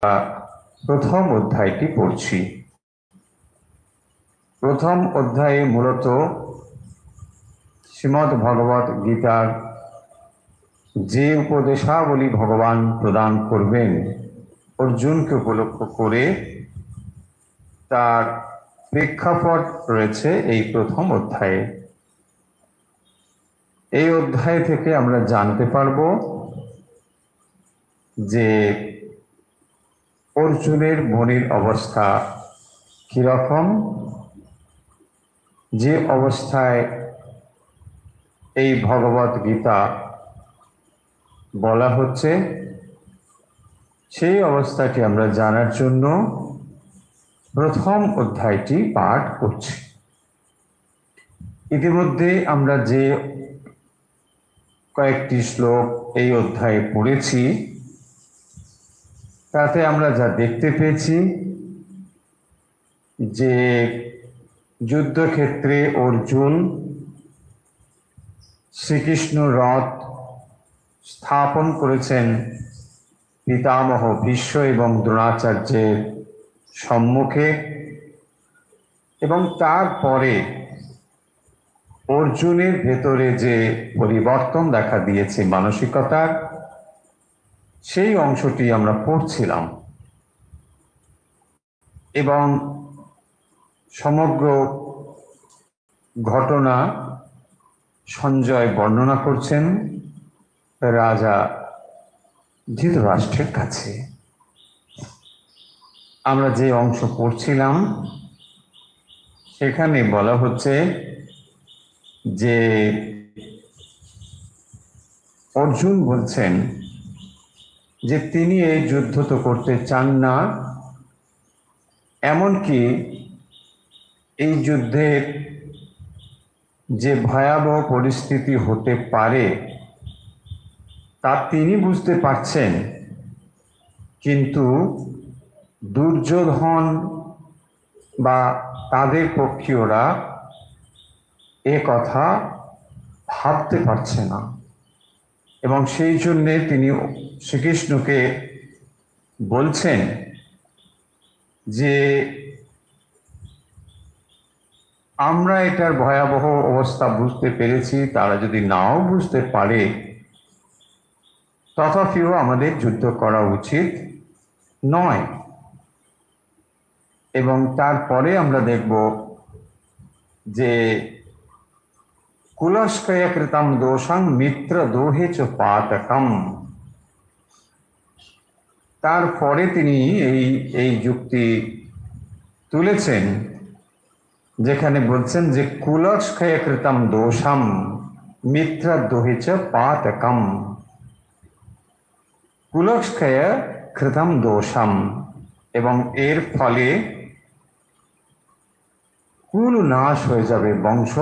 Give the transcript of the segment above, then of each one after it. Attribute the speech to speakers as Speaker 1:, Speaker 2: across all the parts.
Speaker 1: প্রথম অধ্যায়টি পড়ছি। প্রথম অধ্যায়ে মূলত শ্রীমদ্ ভগবত গীতার যে উপদেশাবলী ভগবান প্রদান করবেন অর্জুনকে উপলক্ষ করে তার প্রেক্ষাপট রয়েছে এই প্রথম অধ্যায়ে। এই অধ্যায় থেকে আমরা জানতে পারব যে অর্জুনের মনের অবস্থা কিরকম, যে অবস্থায় এই ভগবত গীতা বলা হচ্ছে সেই অবস্থাটি আমরা জানার জন্য প্রথম অধ্যায়টি পাঠ করছি। ইতিমধ্যে আমরা যে কয়েকটি শ্লোক এই অধ্যায়ে পড়েছি তাতে আমরা যা দেখতে পেয়েছি যে যুদ্ধক্ষেত্রে অর্জুন শ্রীকৃষ্ণ রথ স্থাপন করেছেন পিতামহ ভীষ্ম এবং দ্রোণাচার্যের সম্মুখে, এবং তারপরে অর্জুনের ভেতরে যে পরিবর্তন দেখা দিয়েছে মানসিকতার, সেই অংশটি আমরা পড়ছিলাম এবং সমগ্র ঘটনা সঞ্জয় বর্ণনা করছেন রাজা ধৃতরাষ্ট্রের কাছে। আমরা যে অংশ পড়ছিলাম সেখানে বলা হচ্ছে যে অর্জুন বলছেন যে তিনি এই যুদ্ধ তো করতে চান না, এমনকি এই যুদ্ধের যে ভয়াবহ পরিস্থিতি হতে পারে তা তিনি বুঝতে পারছেন, কিন্তু দুর্যোধন বা তাদের পক্ষীয়রা এ কথা ভাবতে পারছে না, এবং সেই জন্যে তিনি শ্রীকৃষ্ণকে বলছেন যে আমরা এটার ভয়াবহ অবস্থা বুঝতে পেরেছি, তারা যদি নাও বুঝতে পারে তথাপিও আমাদের যুদ্ধ করা উচিত নয়। এবং তারপরে আমরা দেখব যে কুলস্কয় কৃতম দোষং মিত্র দোহে চ পাতকম। তারপরে তিনি এই যুক্তি তুলেছেন যেখানে বলছেন যে কুলস্কয় কৃতম দোষম মিত্র দোহে চ পাতকম। কুলস্কয় কৃতম দোষম, এবং এর ফলে কুল নাশ হয়ে যাবে, বংশ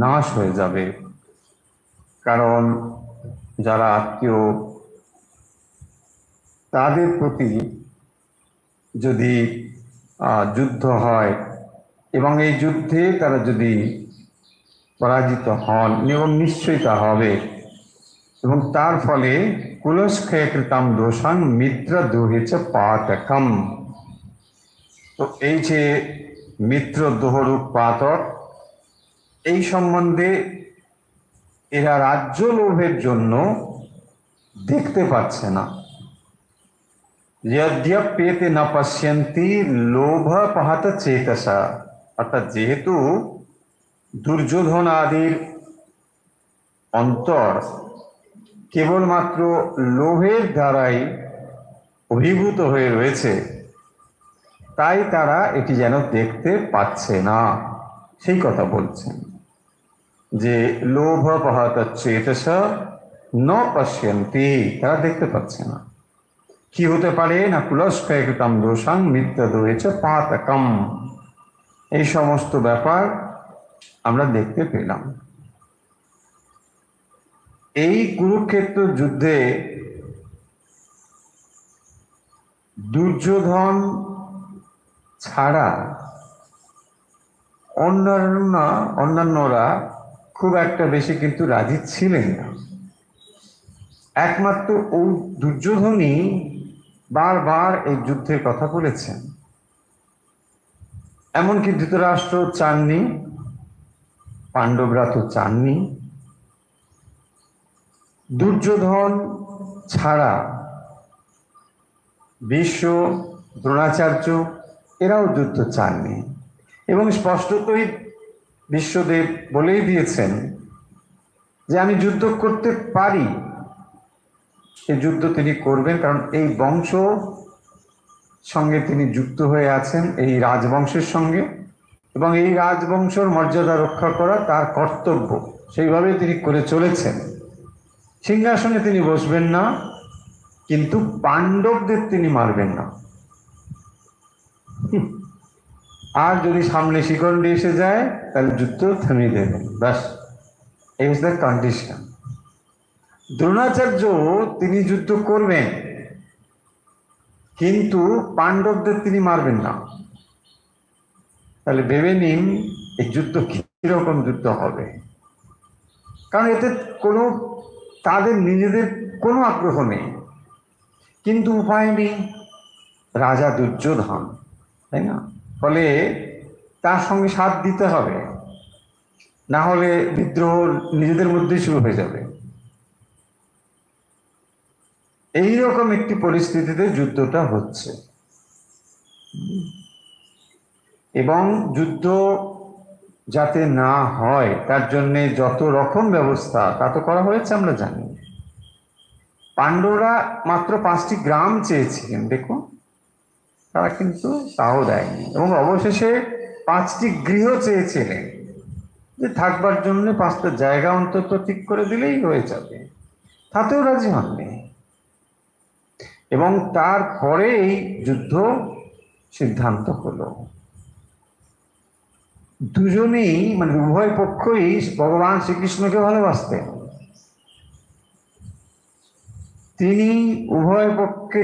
Speaker 1: নাশ হয়ে যাবে। কারণ যারা আত্মীয় তাদের প্রতি যদি যুদ্ধ হয় এবং এই যুদ্ধে তারা যদি পরাজিত হন, এবং নিশ্চয়ই তা হবে, এবং তার ফলে কুলস্কয় কৃতম দোষং মিত্র দোহে চ পাতকম। তো এই যে মিত্র দোহরূপ পাতক, এই সম্বন্ধে এরা রাজ্য লোভের জন্য দেখতে পাচ্ছে না। যদ্যপেতে না পশ্যন্তি লোভপহত চেতসা, অর্থাৎ যেহেতু দুর্যোধন আদির অন্তর কেবলমাত্র লোভের দ্বারাই অভিভূত হয়ে রয়েছে, তাই তারা এটি যেন দেখতে পাচ্ছে না। সেই কথা বলছেন যে লোভপহত চেতসা ন পশ্যন্তি, তারা দেখতে পাচ্ছে না। কি হতে পারে না কুলস্কয় কৃতম দোষং মিত্র দোহে চ পাতকম, এই সমস্ত ব্যাপার আমরা দেখতে পেলাম। এই কুরুক্ষেত্র যুদ্ধে দুর্যোধন ছাড়া অন্যান্যরা খুব একটা বেশি কিন্তু রাজি ছিলেন না। একমাত্র দুর্যোধনই বারবার এই যুদ্ধের কথা বলেছেন। এমনকি ধৃতরাষ্ট্র চাননি, পাণ্ডবরা তো চাননি, দুর্যোধন ছাড়া ভীষ্ম, দ্রোণাচার্য এরাও যুদ্ধ চাননি। এবং স্পষ্টতই বিশ্বদেব বলেই দিয়েছেন যে আমি যুদ্ধ করতে পারি, এই যুদ্ধ তিনি করবেন, কারণ এই বংশ সঙ্গে তিনি যুক্ত হয়ে আছেন, এই রাজবংশের সঙ্গে, এবং এই রাজবংশের মর্যাদা রক্ষা করা তার কর্তব্য, সেইভাবে তিনি করে চলেছেন। সিংহাসনে তিনি বসবেন না, কিন্তু পাণ্ডবদের তিনি মারবেন না। আর যদি সামনে শিখণ্ডী এসে যায় তাহলে যুদ্ধ থামিয়ে দেবেন, ব্যাস, এই ইজ দ্য কন্ডিশন। দ্রোণাচার্য তিনি যুদ্ধ করবেন, কিন্তু পাণ্ডবদের তিনি মারবেন না। তাহলে ভেবে নিন এই যুদ্ধ কিরকম যুদ্ধ হবে, কারণ এতে কোনো তাদের নিজেদের কোনো আগ্রহ নেই, কিন্তু উপায় নেই, রাজা দুর্যোধন, তাই না? ফলে তার সঙ্গে সাথ দিতে হবে, না হলে বিদ্রোহ নিজেদের মধ্যেই শুরু হয়ে যাবে। এইরকম একটি পরিস্থিতিতে যুদ্ধটা হচ্ছে, এবং যুদ্ধ যাতে না হয় তার জন্য যত রকম ব্যবস্থা তা তো করা হয়েছে আমরা জানি। পাণ্ডবরা মাত্র 5টি গ্রাম চেয়েছিলেন, দেখুন, তারা কিন্তু তাও দেয়নি, এবং অবশেষে 5টি গৃহ চেয়েছিলেন, যে থাকবার জন্য 5টা জায়গা অন্তত ঠিক করে দিলেই হয়ে যাবে, তাতেও রাজি হননি। এবং তারপরে এই যুদ্ধ সিদ্ধান্ত হলো। দুজনেই মানে উভয় পক্ষই ভগবান শ্রীকৃষ্ণকে ভালোবাসতেন। তিনি উভয় পক্ষে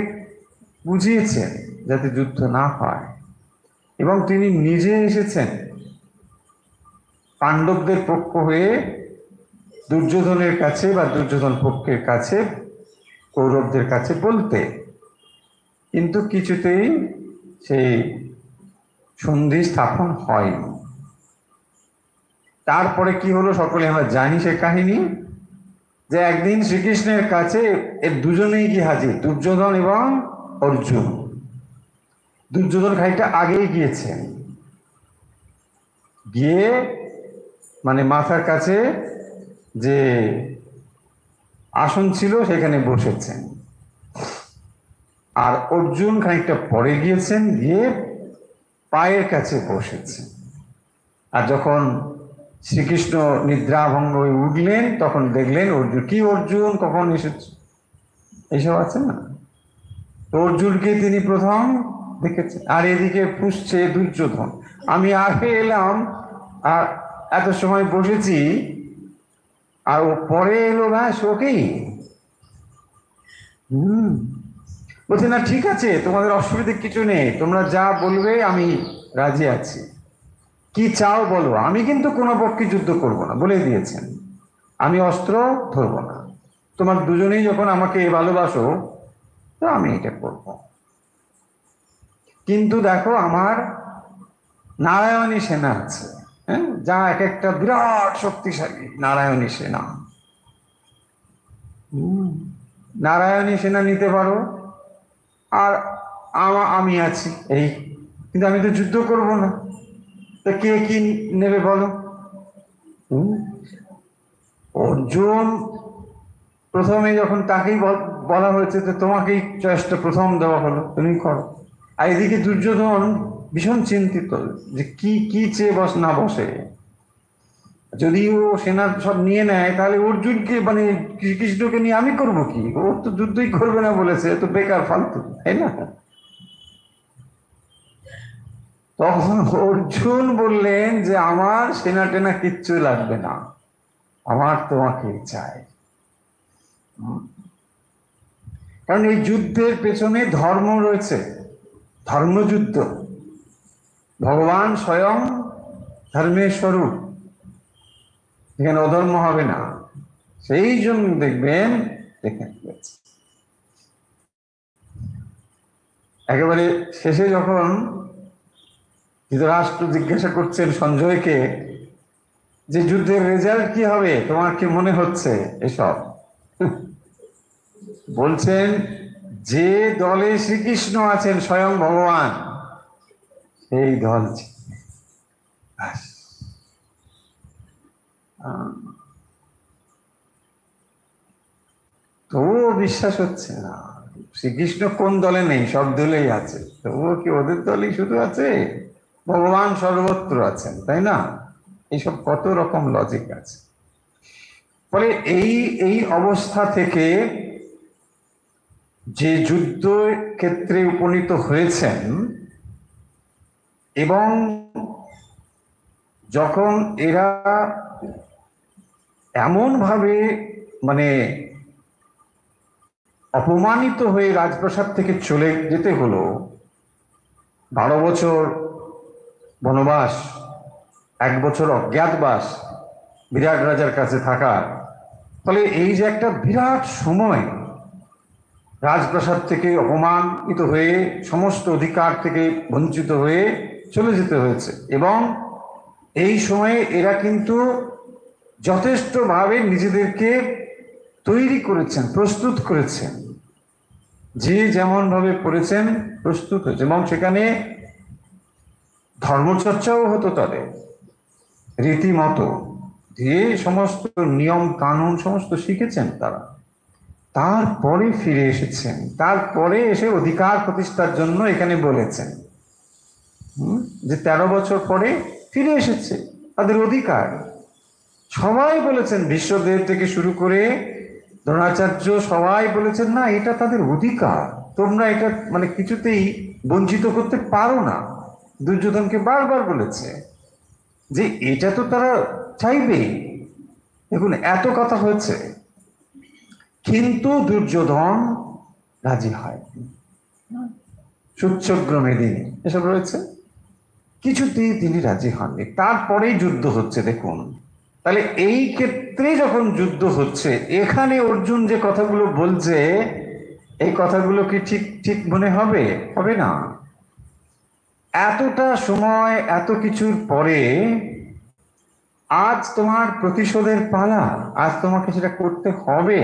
Speaker 1: বুঝিয়েছেন যাতে যুদ্ধ না হয়, এবং তিনি নিজে এসেছেন পাণ্ডবদের পক্ষ হয়ে দুর্যোধনের কাছে বা দুর্যোধন পক্ষের কাছে, কৌরবদের কাছে বলতে, কিন্তু কিছুতেই সেই সন্ধি স্থাপন হয়নি। তারপরে কি হলো সকলে আমরা জানি সে কাহিনী, যে একদিন শ্রীকৃষ্ণের কাছে এর দুজনেই কি হাজির, দুর্যোধন এবং অর্জুন। দুর্যোধন খানিকটা আগেই গিয়েছেন, গিয়ে মানে মাথার কাছে যে আসন ছিল সেখানে বসেছেন, আর অর্জুন খানিকটা পরে গিয়েছেন, গিয়ে পায়ের কাছে বসেছেন। আর যখন শ্রীকৃষ্ণ নিদ্রাভঙ্গ হয়ে উঠলেন তখন দেখলেন অর্জুন, কি অর্জুন কখন এসেছে, এইসব আছে না, অর্জুনকে তিনি প্রথম দেখেছেন। আর এদিকে পুষছে দুর্যোধন, আমি আগে এলাম আর এত সময় বসেছি, আর ও পরে এলো, ব্যাস ওকেই। বলছে না ঠিক আছে, তোমাদের অসুবিধে কিছু নেই, তোমরা যা বলবে আমি রাজি আছি, কি চাও বলো, আমি কিন্তু কোনো পক্ষে যুদ্ধ করব না, বলে দিয়েছেন, আমি অস্ত্র ধরবো না, তোমার দুজনেই যখন আমাকে ভালোবাসো তো আমি এটা করব। কিন্তু দেখো আমার নারায়ণী সেনা আছে, হ্যাঁ, যা এক একটা বিরাট শক্তিশালী নারায়ণী সেনা, নারায়ণী সেনা নিতে পারো, আর আমি আছি এই, কিন্তু আমি তো যুদ্ধ করব না, তো কে কি নেবে বলো? অর্জুন প্রথমে যখন তাকেই বলা হয়েছে যে তোমাকেই চয়েসটা প্রথম দেওয়া হলো, তুমি করো, আর এদিকে দুর্যোধন ভীষণ চিন্তিত যে কি কি চেয়ে না বসে, যদি ও সেনা সব নিয়ে নেয় তাহলে অর্জুনকে মানে শ্রীকৃষ্ণকে নিয়ে আমি করব কি, ও তো যুদ্ধই করবে না বলেছে, তো বেকার ফালতু, তাই না? তখন অর্জুন বললেন যে আমার সেনা টেনা কিচ্ছু লাগবে না, আমার তোমাকে চাই। কারণ এই যুদ্ধের পেছনে ধর্ম রয়েছে, ধর্মযুদ্ধ, ভগবান স্বয়ং ধর্মের স্বরূপ, এখানে অধর্ম হবে না, সেই জন্য দেখবেন এখানে রয়েছে। একেবারে শেষে যখন ধৃতরাষ্ট্র জিজ্ঞাসা করছেন সঞ্জয়কে যে যুদ্ধের রেজাল্ট কি হবে, তোমার কি মনে হচ্ছে, এসব বলছেন যে দলে শ্রীকৃষ্ণ আছেন স্বয়ং ভগবান সেই দল তবুও বিশ্বাস হচ্ছে না। শ্রীকৃষ্ণ কোন দলে নেই, সব দলেই আছে, তবুও কি ওদের দলই শুধু আছে? ভগবান সর্বত্র আছেন, তাই না? এইসব কত রকম লজিক আছে। ফলে এই এই অবস্থা থেকে যে যুদ্ধ ক্ষেত্রে উপনীত হয়েছেন এবং যখন এরা এমন ভাবে মানে অপমানিত হয়ে রাজপ্রাসাদ থেকে চলে যেতে হলো, 12 বছর বনবাস, 1 বছর অজ্ঞাতবাস বিরাট রাজার কাছে থাকা, ফলে এই যে একটা বিরাট সময় রাজপ্রাসাদ থেকে অপমানিত হয়ে সমস্ত অধিকার থেকে বঞ্চিত হয়ে চলে যেতে হয়েছে। এবং এই সময়ে এরা কিন্তু যথেষ্টভাবে নিজেদেরকে তৈরি করেছেন, প্রস্তুত করেছেন, যে যেমন ভাবে পড়েছেন প্রস্তুত হয়েছে। এবং সেখানে ধর্মচর্চাও হতো তাদের রীতিমতো, দিয়ে সমস্ত নিয়ম কানুন সমস্ত শিখেছেন তারা। তারপরে ফিরে এসেছেন, তারপরে এসে অধিকার প্রতিষ্ঠার জন্য এখানে বলেছেন যে 13 বছর পরে ফিরে এসেছে তাদের অধিকার। সবাই বলেছেন, বিশ্বদেব থেকে শুরু করে দ্রোণাচার্য সবাই বলেছেন না, এটা তাদের অধিকার, তোমরা এটা মানে কিছুতেই বঞ্চিত করতে পারো না। দুর্যোধনকে বারবার বলেছে যে এটা তো তারা চাইবে। দেখুন এত কথা হয়েছে, কিন্তু দুর্যোধন রাজি হয়, সূচ্যগ্রমেদিনী এসব রয়েছে, কিছুতেই তিনি রাজি হননি। তারপরেই যুদ্ধ হচ্ছে। দেখুন তাহলে এই ক্ষেত্রে যখন যুদ্ধ হচ্ছে, এখানে অর্জুন যে কথাগুলো বলছে, এই কথাগুলো কি ঠিক ঠিক মনে হবে? হবে না। এতটা সময় এত কিছুর পরে আজ তোমার প্রতিশোধের পালা, আজ তোমাকে সেটা করতে হবে।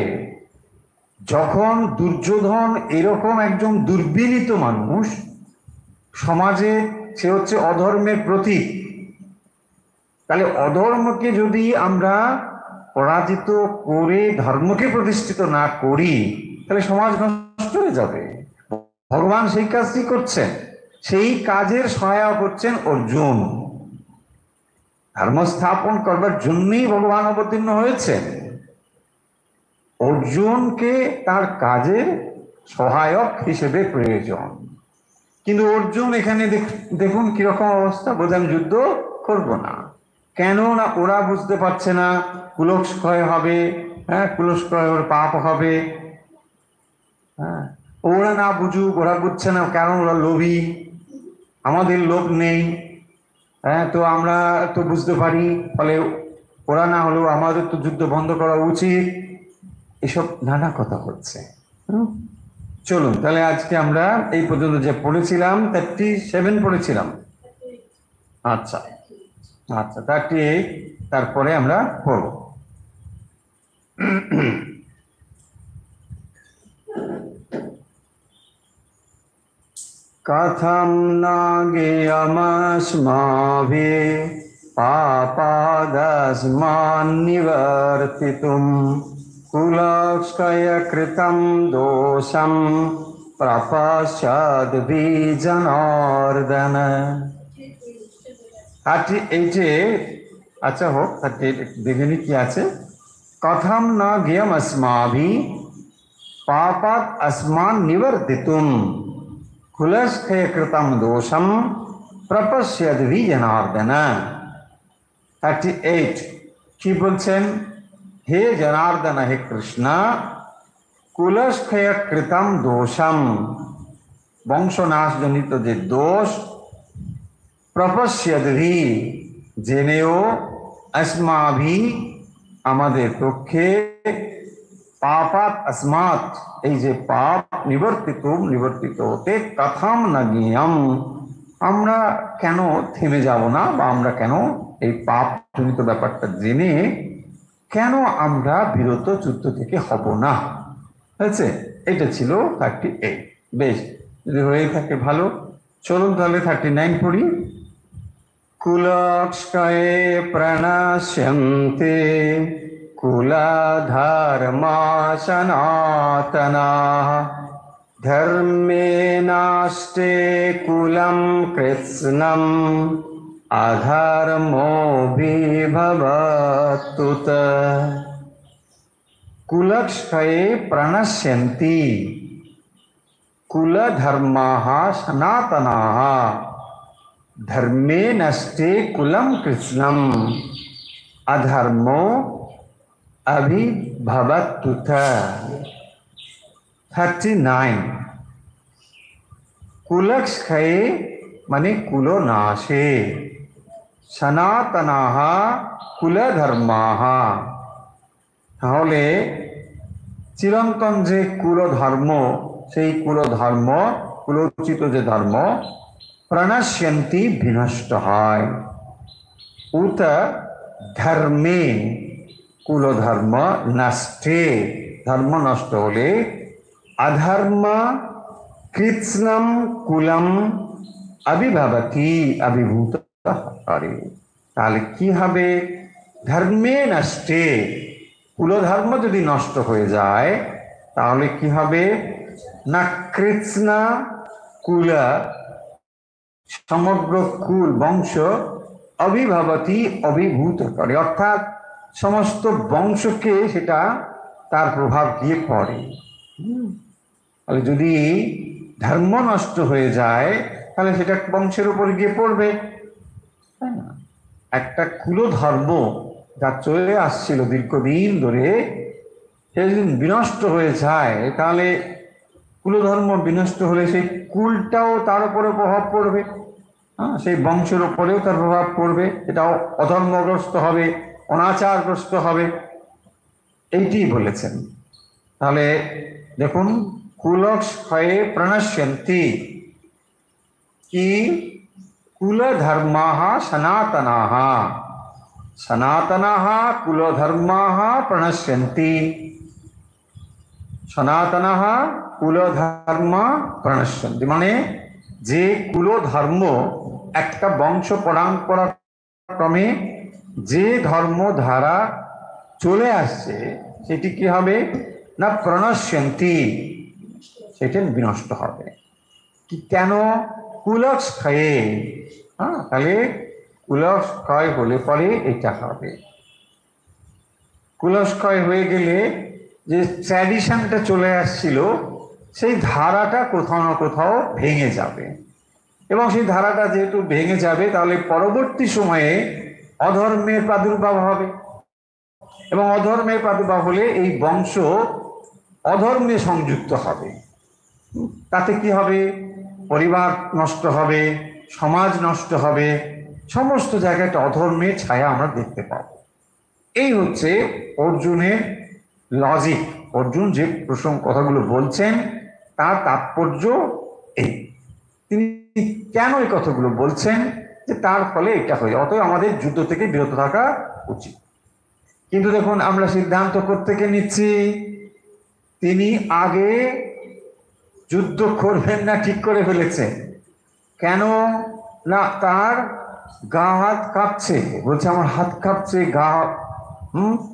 Speaker 1: যখন দুর্যোধন এরকম একজন দুর্বিনীত মানুষ, সমাজে সে হচ্ছে অধর্মের প্রতীক, তাহলে অধর্মকে যদি আমরা পরাজিত করে ধর্মকে প্রতিষ্ঠিত না করি, তাহলে সমাজ নষ্ট হয়ে যাবে। ভগবান সেই কাজটি করছেন, সেই কাজের সহায়ক হচ্ছেন অর্জুন। ধর্ম স্থাপন করবার জন্যই ভগবান অবতীর্ণ হয়েছেন। অর্জুনকে তার কাজের সহায়ক হিসেবে প্রয়োজন। কিন্তু অর্জুন এখানে দেখুন কিরকম অবস্থা, বলছে আমি যুদ্ধ করব না। কেন না? ওরা বুঝতে পারছে না কুলক্ষয় হবে, হ্যাঁ, কুলক্ষয় ওর পাপ হবে। হ্যাঁ, ওরা না বুঝুক, ওরা বুঝছে না, কারণ ওরা লোভী, আমাদের লোভ নেই। হ্যাঁ, তো আমরা তো বুঝতে পারি, ফলে ওরা না হলেও আমাদের তো যুদ্ধ বন্ধ করা উচিত। এসব নানা কথা হচ্ছে। চলুন তাহলে আজকে আমরা এই পর্যন্ত যে পড়েছিলাম 37 পড়েছিলাম। আচ্ছা আচ্ছা, 38 তারপরে আমরা পড়ব। কথম না জ্ঞেয়মস্মাভিঃ পাপাদস্মাन् নিবর্তিতুম কুলক্ষয় কৃতম দোষম প্রপশ্যদ্ভি জনার্দন। এই যে আচ্ছা হোক, দেখে নি কি আছে। কথম না জ্ঞেয়মস্মাভিঃ পাপাদ अस्मान् নিবর্তিতুম কুলক্ষয় কৃতম দোষম প্রপশ্যদ্ভি জনার্দন। 38 কি বলছেন? হে জনার্দন, হে কৃষ্ণ, কুলক্ষয় কৃতম দোষম, বংশনাশজনিত যে দোষ, প্রপশ্যদ্ভি জেনেও, अस्माभि আমাদের পক্ষে, পাপাত अस्मात्, এই যে পাপ নিবর্তিত হতে কথাম না জ্ঞেয়ম, আমরা কেন থেমে যাব না, বা আমরা কেন এই পাপ জনিত ব্যাপারটা জেনে কেন আমরা বিরত যুদ্ধ থেকে হব না। হয়েছে, এটা ছিল 38। বেশ, যদি হয়ে থাকে ভালো। চলুন তাহলে 39 পড়ি। কুলক্ষয়ে প্রণশ্যন্তে কুলধর্মা সনাতনাঃ, ধর্মে নাস্তে কুলম কৃৎস্নম अधर्मोऽभिभवत्युत। कुलक्षये प्रणश्यन्ति कुलधर्माः सनातनाः, धर्मे नष्टे कुलं कृत्स्नम् अधर्मो अभिभवत्युत। 39। कुलक्षये माने कुलनाशे, সনাতনাহ কুলধর্মাহ, তাহলে চিরন্তন যে কুলধর্ম, সেই কুলধর্ম, কুলোচিত যে ধর্ম, প্রণশ্যন্তি বিনষ্ট হয়। উত ধর্মে, কুলধর্ম নষ্টে, ধর্ম নষ্ট হলে, অধর্ম কৃৎস্নম কুলম अभिभवति, अभिभूत করে। তাহলে কি হবে? ধর্মে নষ্টে, কুলধর্ম যদি নষ্ট হয়ে যায় তাহলে কি হবে? না কৃৎস্না কুল, সমগ্র কুল বংশ, অভিভবতি অভিভূত করে, অর্থাৎ সমস্ত বংশকে সেটা তার প্রভাব দিয়ে পড়ে। তাহলে যদি ধর্ম নষ্ট হয়ে যায় তাহলে সেটা বংশের উপর গিয়ে পড়বে, তাই না? একটা কুলধর্ম যা চলে আসছিল দীর্ঘদিন ধরে, সে যদি বিনষ্ট হয়ে যায় তাহলে কুলধর্ম বিনষ্ট হলে সেই কুলটাও তার উপরে প্রভাব পড়বে, হ্যাঁ, সেই বংশের উপরেও তার প্রভাব পড়বে, এটাও অধর্মগ্রস্ত হবে, অনাচারগ্রস্ত হবে, এইটি বলেছেন। তাহলে দেখুন, কুলক্ষয়ে প্রণশ্যন্তি কি কুলধর্মাः সনাতনাः, সনাতনাः কুলধর্মাः প্রণশ্যন্তি, সনাতনাः কুলধর্ম প্রণশ্যন্তি, মানে যে কুলধর্ম একটা বংশ পরম্পরা ক্রমে যে ধর্মধারা চলে আসছে সেটি কি হবে? না প্রণশ্যন্তি, সেটা বিনষ্ট হবে। কি কেন? কুলক্ষয়ে, হ্যাঁ, তাহলে কুলক্ষয় হলে পরে এটা হবে। কুলক্ষয় হয়ে গেলে যে ট্র্যাডিশনটা চলে আসছিল সেই ধারাটা কোথাও না কোথাও ভেঙে যাবে, এবং সেই ধারাটা যেহেতু ভেঙে যাবে তাহলে পরবর্তী সময়ে অধর্মের প্রাদুর্ভাব হবে, এবং অধর্মের প্রাদুর্ভাব হলে এই বংশ অধর্মে সংযুক্ত হবে। তাতে কি হবে? পরিবার নষ্ট হবে, সমাজ নষ্ট হবে, সমস্ত জায়গাটা অধর্মের ছায়া আমরা দেখতে পাব। এই হচ্ছে অর্জুনের লজিক। অর্জুন যে কথাগুলো বলছেন তার তাৎপর্য এই, তিনি কেন এই কথাগুলো বলছেন, যে তার ফলে এটা হয়ে, অতএব আমাদের যুদ্ধ থেকে বিরত থাকা উচিত। কিন্তু দেখুন, আমরা সিদ্ধান্ত প্রত্যেকে নিচ্ছি তিনি আগে যুদ্ধ করবেন না ঠিক করে ফেলেছে। কেন? না তার গা হাত কাঁপছে, বলছে আমার হাত কাঁপছে, গা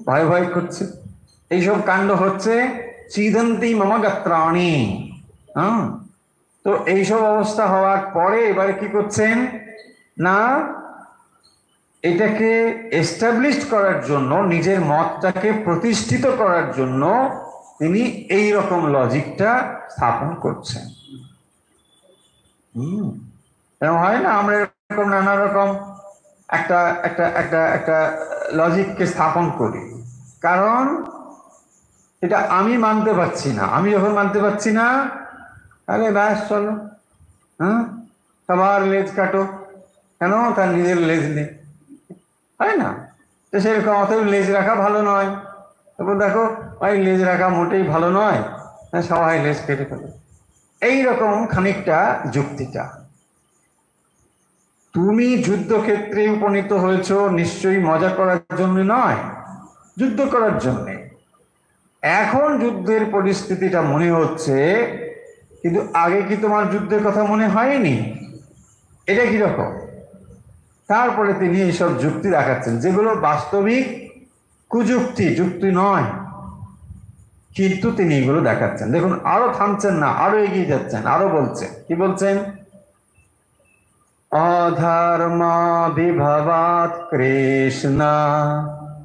Speaker 1: ভয় ভয় করছে, এইসব কাণ্ড হচ্ছে। চিদন্তি মম গাত্রাণি, তো এইসব অবস্থা হওয়ার পরে এবারে কি করছেন? না এটাকে এস্টাবলিশ করার জন্য, নিজের মতটাকে প্রতিষ্ঠিত করার জন্য তিনি এই রকম লজিকটা স্থাপন করছেন। হয় না, আমরা এরকম নানা রকম একটা একটা একটা একটা লজিককে স্থাপন করি, কারণ এটা আমি মানতে পারছি না। আমি যখন মানতে পারছি না তাহলে ব্যাস চলো, সবার লেজ কাটো, কেন? তার নিজের লেজ নেই, হয় না? তো সেরকম অতএব লেজ রাখা ভালো নয়। তারপর দেখো ওই লেজ রাখা মোটেই ভালো নয়, সবাই লেজ কেটে ফেলে। এইরকম খানিকটা যুক্তিটা। তুমি যুদ্ধক্ষেত্রে উপনীত হয়েছ নিশ্চয়ই মজা করার জন্য নয়, যুদ্ধ করার জন্যে। এখন যুদ্ধের পরিস্থিতিটা মনে হচ্ছে, কিন্তু আগে কি তোমার যুদ্ধের কথা মনে হয়নি? এটা কিরকম? তারপরে তিনি এইসব যুক্তি দেখাচ্ছেন যেগুলো বাস্তবিক কুযুক্তি, যুক্তি নয়, কিন্তু তিনি এগুলো দেখাচ্ছেন। দেখুন, আরো থামছেন না, আরো এগিয়ে যাচ্ছেন, আরো বলছেন। কি বলছেন? অধর্ম বিভবাত কৃষ্ণ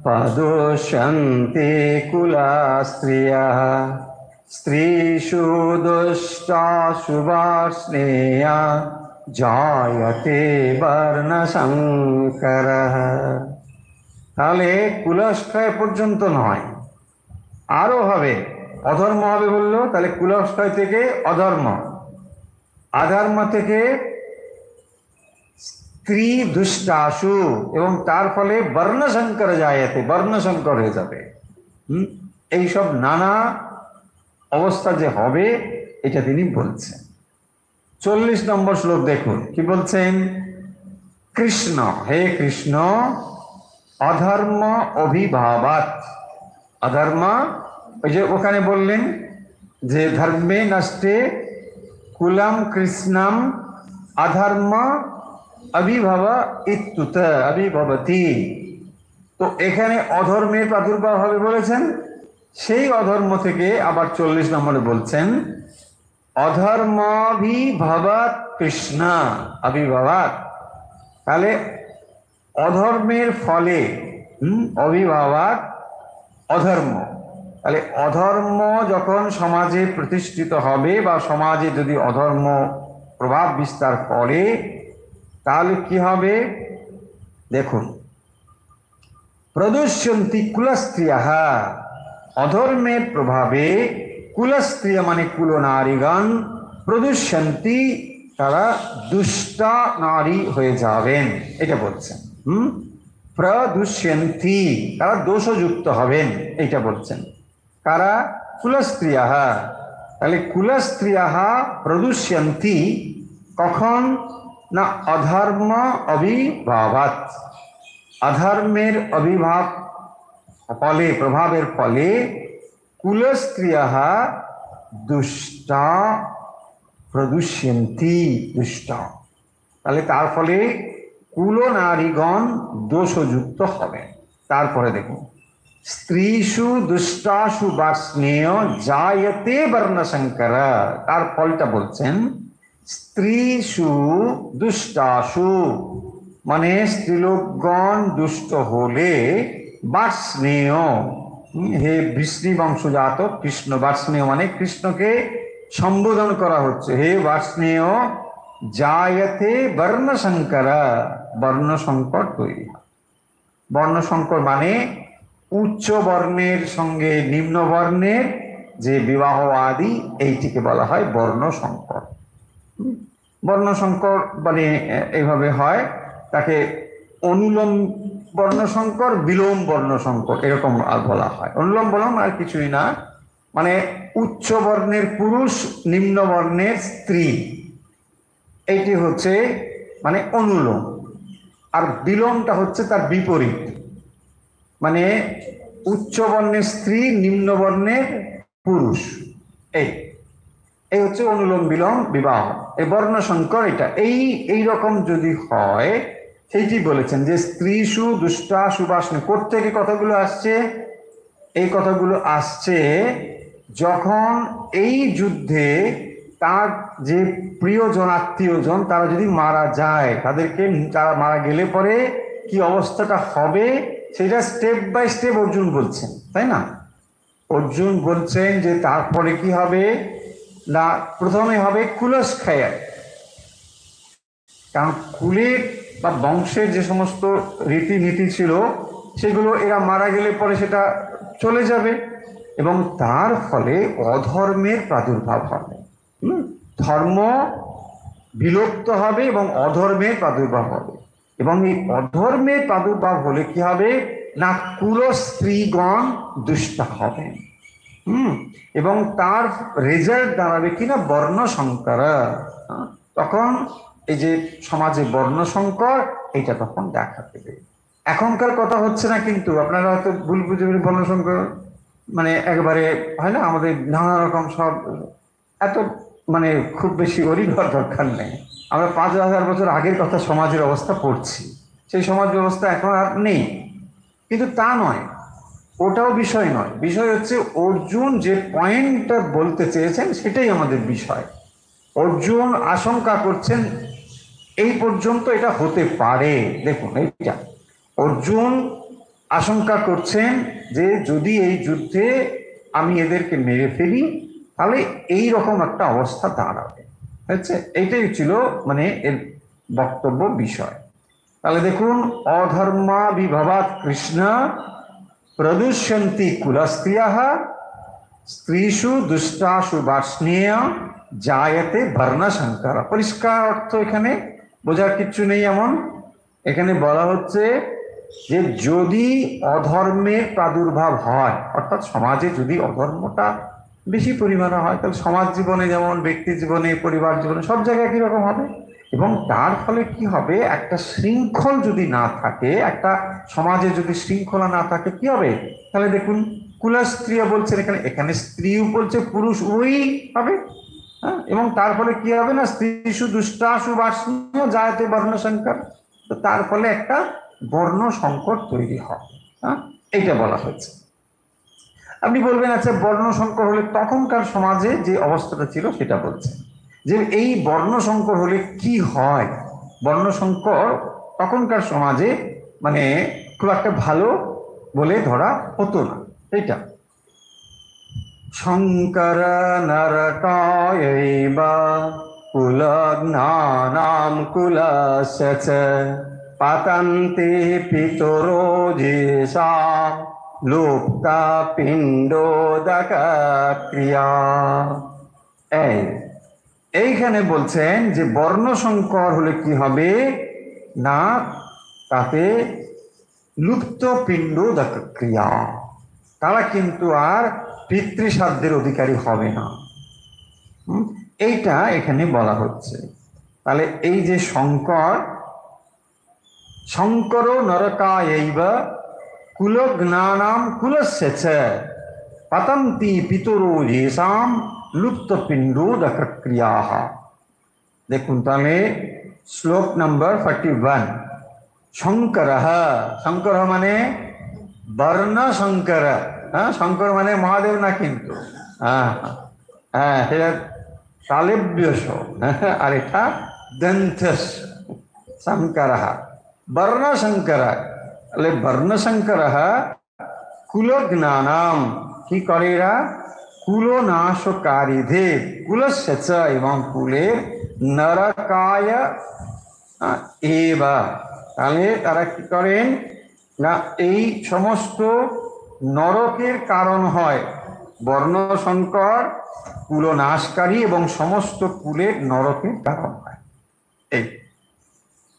Speaker 1: পদুষ্যন্তে কুলা স্ত্রিয়া স্ত্রীষু দুষ্টাশু বার্ষ্ণেয়া জায়তে বর্ণ সংকর। তাহলে কুলক্ষয় পর্যন্ত নয়, আরো হবে, অধর্ম হবে বললো। তাহলে কুলক্ষয় থেকে অধর্ম, অধর্ম থেকে স্ত্রী দুষ্টাশু, এবং তার ফলে বর্ণসংকর জায়তে, বর্ণসংকর হয়ে যাবে। এইসব নানা অবস্থা যে হবে, এটা তিনি বলছেন। 40 নম্বর শ্লোক দেখুন কি বলছেন। কৃষ্ণ, হে কৃষ্ণ, অধর্ম অভিভাবাত। অধর্ম, ওই যে ওখানে বললেন যে ধর্মে নষ্টে কুলম কৃষ্ণম অধর্ম অভিভব ইত্যুত অভিভবতি। তো এখানে অধর্মের প্রাদুর্ভাব হবে বলেছেন, সেই অধর্ম থেকে আবার 40 নম্বরে বলছেন অধর্মাভিভবাৎ কৃষ্ণ অভিভবাৎ। তাহলে অধর্মের ফলে অভিভবাৎ অধর্ম। তাহলে অধর্ম যখন সমাজে প্রতিষ্ঠিত হবে বা সমাজে যদি অধর্ম প্রভাব বিস্তার করে, তাহলে কি হবে দেখুন। প্রদুষ্যন্তি কুলস্ত্রিয়া, অধর্মের প্রভাবে কুলস্ত্রিয়া মানে কুলনারীগণ, প্রদুষ্যন্তি তারা দুষ্টা নারী হয়ে যাবেন, এটা বলছেন। প্রদুষ্যন্তি তারা দোষযুক্ত হবেন, এটা বলছেন। কারা? কুলস্ত্রিয়া। তাহলে কুলস্ত্রিয়া প্রদুষ্যন্তি কখন না? অধর্ম অভিভাবাত, অধর্মের অভিভাব ফলে, প্রভাবের ফলে কুলস্ত্রিয়া দুষ্টা প্রদুষ্যন্তি, দুষ্টা। তাহলে তার ফলে কুলনারীগণ দোষযুক্ত হবে। তারপরে দেখুন, স্ত্রীষু দুষ্টাশু বার্ষ্ণেয় জায়তে বর্ণসংকর। তার ফলটা বলছেন স্ত্রীষু দুষ্টাশু মানে স্ত্রীলোকগণ দুষ্ট হলে, বার্ষ্ণেয় হে বৃষ্ণি বংশজাত কৃষ্ণ, বার্ষ্ণেয় মানে কৃষ্ণকে সম্বোধন করা হচ্ছে, হে বার্ষ্ণেয়, জায়তে বর্ণসংকর, বর্ণসংকর তৈরি। বর্ণসংকর মানে উচ্চ বর্ণের সঙ্গে নিম্ন বর্ণের যে বিবাহ আদি, এইটিকে বলা হয় বর্ণসংকর। বর্ণসংকর মানে এইভাবে হয়, তাকে অনুলোম বর্ণসংকর, বিলোম বর্ণসংকর এরকম বলা হয়। অনুলোম বলম আর কিছুই না, মানে উচ্চ বর্ণের পুরুষ, নিম্ন বর্ণের স্ত্রী, এইটি হচ্ছে মানে অনুলোম। আর বিলোমটা হচ্ছে তার বিপরীত, মানে উচ্চ বর্ণের স্ত্রী, নিম্ন বর্ণের পুরুষ, এই হচ্ছে অনুলোম বিলোম বিবাহ, এই বর্ণসংকর। এটা এই রকম যদি হয়, সেইটি বলেছেন যে স্ত্রীষু দুষ্টাশু বার্ষ্ণেয়। কোত্থেকে কথাগুলো আসছে? এই কথাগুলো আসছে যখন এই যুদ্ধে তার যে প্রিয়জন, আত্মীয়জন, তারা যদি মারা যায়, তাদেরকে, তারা মারা গেলে পরে কি অবস্থাটা হবে সেটা স্টেপ বাই স্টেপ অর্জুন বলছেন, তাই না? অর্জুন বলছেন যে তারপরে কি হবে না, প্রথমে হবে কুলক্ষয়। কারণ কুলের বা বংশের যে সমস্ত রীতিনীতি ছিল, সেগুলো এরা মারা গেলে পরে সেটা চলে যাবে, এবং তার ফলে অধর্মের প্রাদুর্ভাব হবে। ধর্ম বিলুপ্ত হবে এবং অধর্মের প্রাদুর্ভাব হবে। এবং এই অধর্মের প্রাদুর্ভাব হলে কি হবে না, কুল স্ত্রীগণ দুষ্ট হবেন। হুম, এবং তার রেজাল্ট দাঁড়াবে কিনা বর্ণ সংকর। তখন এই যে সমাজে বর্ণ সংকর, এটা তখন দেখা দেবে। এখনকার কথা হচ্ছে না, কিন্তু আপনারা হয়তো ভুল বুঝে বর্ণ সংকর মানে একবারে হয় না, আমাদের নানা রকম সব এত মানে খুব বেশি অরিঘর দরকার নেই। আমরা 5,000 বছর আগের কথা সমাজের অবস্থা পড়ছি, সেই সমাজ ব্যবস্থা এখন আর নেই। কিন্তু তা নয়, ওটাও বিষয় নয়। বিষয় হচ্ছে অর্জুন যে পয়েন্টটা বলতে চেয়েছেন সেটাই আমাদের বিষয়। অর্জুন আশঙ্কা করছেন এই পর্যন্ত এটা হতে পারে। দেখুন এইটা অর্জুন আশঙ্কা করছেন যে যদি এই যুদ্ধে আমি এদেরকে মেরে ফেলি তাহলে এই রকম একটা অবস্থা দাঁড়াবে। হচ্ছে এইটাই ছিল মানে এর বক্তব্য বিষয়। তাহলে দেখুন, অধর্মা বিভবাত কৃষ্ণ প্রদুষ্যন্তি কুলস্ত্রিয়াঃ স্ত্রীষু দুষ্টাসু বার্ষ্ণেয় জায়তে বর্ণসংকর। পরিষ্কার অর্থ, এখানে বোঝার কিচ্ছু নেই এমন। এখানে বলা হচ্ছে যে যদি অধর্মের প্রাদুর্ভাব হয়, অর্থাৎ সমাজে যদি অধর্মটা বেশি পরিমাণে হয়, তাহলে সমাজ জীবনে যেমন ব্যক্তি জীবনে, পরিবার জীবনে, সব জায়গায় কিরকম হবে। এবং তার ফলে কি হবে, একটা শৃঙ্খল যদি না থাকে, একটা সমাজে যদি শৃঙ্খলা না থাকে কি হবে। তাহলে দেখুন, কুলস্ত্রী বলছেন এখানে, এখানে স্ত্রীও বলছে, পুরুষ ওই হবে। হ্যাঁ, এবং তার ফলে কি হবে না, স্ত্রীষু দুষ্টাসু বার্ষ্ণেয় জায়তে বর্ণসংকর। তো তার ফলে একটা বর্ণ সংকট তৈরি হয়। হ্যাঁ, এইটা বলা হয়েছে। আপনি বলবেন আচ্ছা, বর্ণ সংকর হলে তখনকার সমাজে যে অবস্থাটা ছিল সেটা বলছেন, যে এই বর্ণ সংকর হলে কি হয়। বর্ণ সংকর তখনকার সমাজে মানে খুব একটা ভালো বলে ধরা হতো না। এইটা শঙ্কর নরকায়ৈব কুলঘ্নানাম কুলস্য চ পাতন্তে পিতরো যেষাং লুপ্তা পিণ্ডোদক ক্রিয়া। এইখানে বলছেন যে বর্ণ সংকর হলে কি হবে না, তাতে লুপ্ত পিণ্ডোদক ক্রিয়া, তারা কিন্তু আর পিতৃসাধ্যের অধিকারী হবে না। এইটা এখানে বলা হচ্ছে। তাহলে এই যে শঙ্কর, শঙ্কর নরকায়ৈব কুলঘ্নানাম কুলস্য চ পতন্তি পিতরো যেষাং লুপ্ত পিণ্ডোদক ক্রিয়াঃ। দেখুন তাহলে শ্লোক নম্বর 41। শঙ্কর, শঙ্কর মানে বর্ণ শঙ্কর। হ্যাঁ, শঙ্কর মানে মহাদেব না কিন্তু। হ্যাঁ হ্যাঁ, সেটা তালেব্যস, আর এটা দন্থস। শঙ্কর বর্ণ শঙ্কর। তাহলে বর্ণ শঙ্কর কুলঘ্নানাম, কি করে এরা, কুলনাশকারীদের, কুলস্য চ এবং কুলের, নরকায় এবা, তাহলে তারা কি করেন না, এই সমস্ত নরকের কারণ হয়। বর্ণ সংকর কুলনাশকারী এবং সমস্ত কুলের নরকের কারণ হয়। এই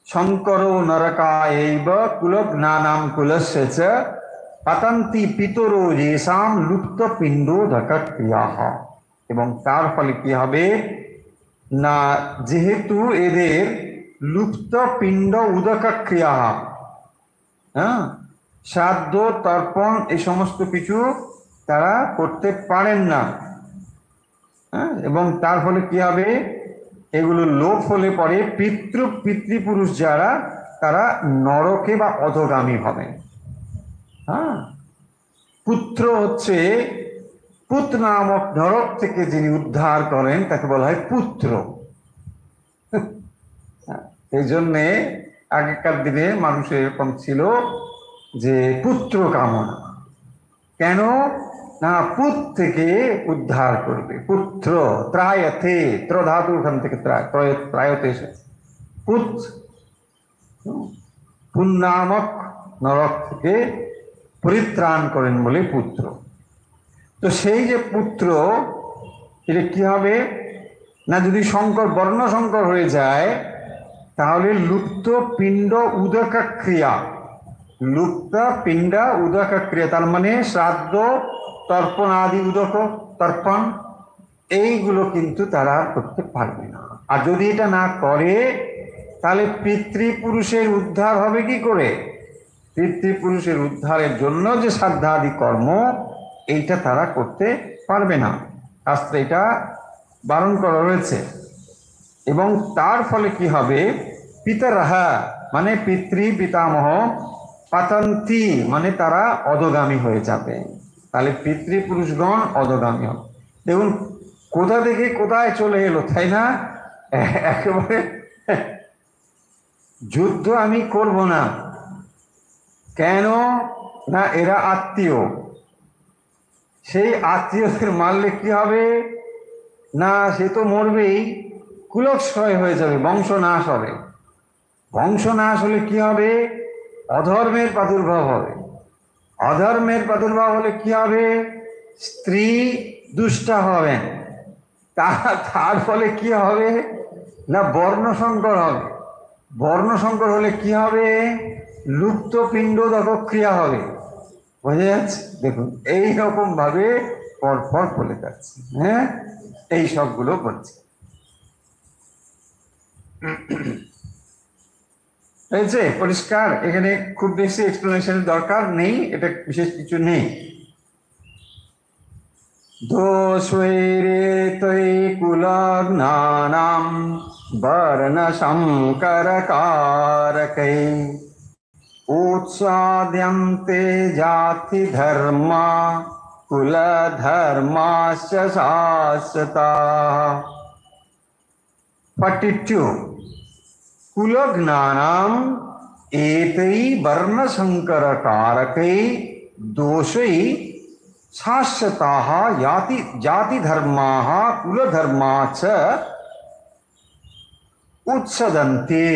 Speaker 1: শঙ্কর নরকায়ৈব কুলঘ্নানাম কুলস্য চ পতন্তি পিতরো যেষাং লুপ্ত পিণ্ডোদক ক্রিয়াঃ। এবং তার ফলে কি হবে না, যেহেতু এদের লুপ্ত পিণ্ড উদক ক্রিয়া, হ্যাঁ, শ্রাদ্ধ তর্পণ এই সমস্ত কিছু তারা করতে পারেন না। হ্যাঁ, এবং তার ফলে কি হবে, এগুলো লোপ হলে পরে পিতৃপুরুষ যারা, তারা নরকে বা অধগামী হবে। হ্যাঁ, পুত্র হচ্ছে, পুত নামক নরক থেকে যিনি উদ্ধার করেন তাকে বলা হয় পুত্র। এই জন্যে আগেকার দিনে মানুষের এরকম ছিল যে পুত্র কামনা। কেন না, পুত থেকে উদ্ধার করবে। পুত্র ত্রায়তে, ত্র ধাতু ওখান থেকে ত্রায়তে এসেছে। পুত পুন্নামক নরক থেকে পরিত্রাণ করেন বলে পুত্র। তো সেই যে পুত্র, এটা কি হবে না, যদি শঙ্কর বর্ণ শঙ্কর হয়ে যায় তাহলে লুপ্ত পিণ্ড উদক ক্রিয়া, লুপ্ত পিণ্ড উদক ক্রিয়া, তার মানে শ্রাদ্ধ তর্পণ আদি উদক তর্পণ, এইগুলো কিন্তু তারা করতে পারবে না। আর যদি এটা না করে তাহলে পিতৃপুরুষের উদ্ধার হবে কি করে? পিতৃপুরুষের উদ্ধারের জন্য যে শ্রাদ্ধাদি কর্ম, এইটা তারা করতে পারবে না, শাস্ত্রে এটা বারণ করা হয়েছে। এবং তার ফলে কি হবে? পিতরাহা মানে পিতৃ পিতামহ, পাতন্তি মানে তারা অধোগামী হয়ে যাবে। তাহলে পিতৃপুরুষগণ অধোগামী হবে। দেখুন কোথা থেকে কোথায় চলে এলো, তাই না? একেবারে যুদ্ধ আমি করব না, কেন না এরা আত্মীয়, সেই আত্মীয়দের মারলে কি হবে না, সে তো মরবেই, কুলক্ষয় হয়ে যাবে, বংশনাশ হবে। বংশনাশ হলে কি হবে? অধর্মের প্রাদুর্ভাব হবে। অধর্মের প্রাদুর্ভাব হলে কি হবে? স্ত্রী দুষ্টা হবেন। তার ফলে কি হবে না বর্ণসংকর হবে। বর্ণসংকর হলে কি হবে? লুপ্ত পিণ্ড দহক্রিয়া হবে। বোঝা যাচ্ছে? দেখুন এইরকম ভাবে পরপর বলে যাচ্ছে। হ্যাঁ, এই সবগুলো বলছে। হয়েছে পরিষ্কার? এখানে খুব বেশি এক্সপ্লেনেশনের দরকার নেই, এটা বিশেষ কিছু নেই। দোষৈরেতৈ কুলঘ্নানাম বর্ণ সংকরকারকৈ উৎসাদ্যন্তে জাতি ধর্মা কুল ধর্মাশ্চ শাশ্বতাঃ। 42 কুলঘ্নানাম এতৈ বর্ণ সংকরকারকৈ দোষৈ শাশ্বতাঃ জাতি ধর্মাঃ কুল ধর্মাশ্চ উৎসাদন্তে।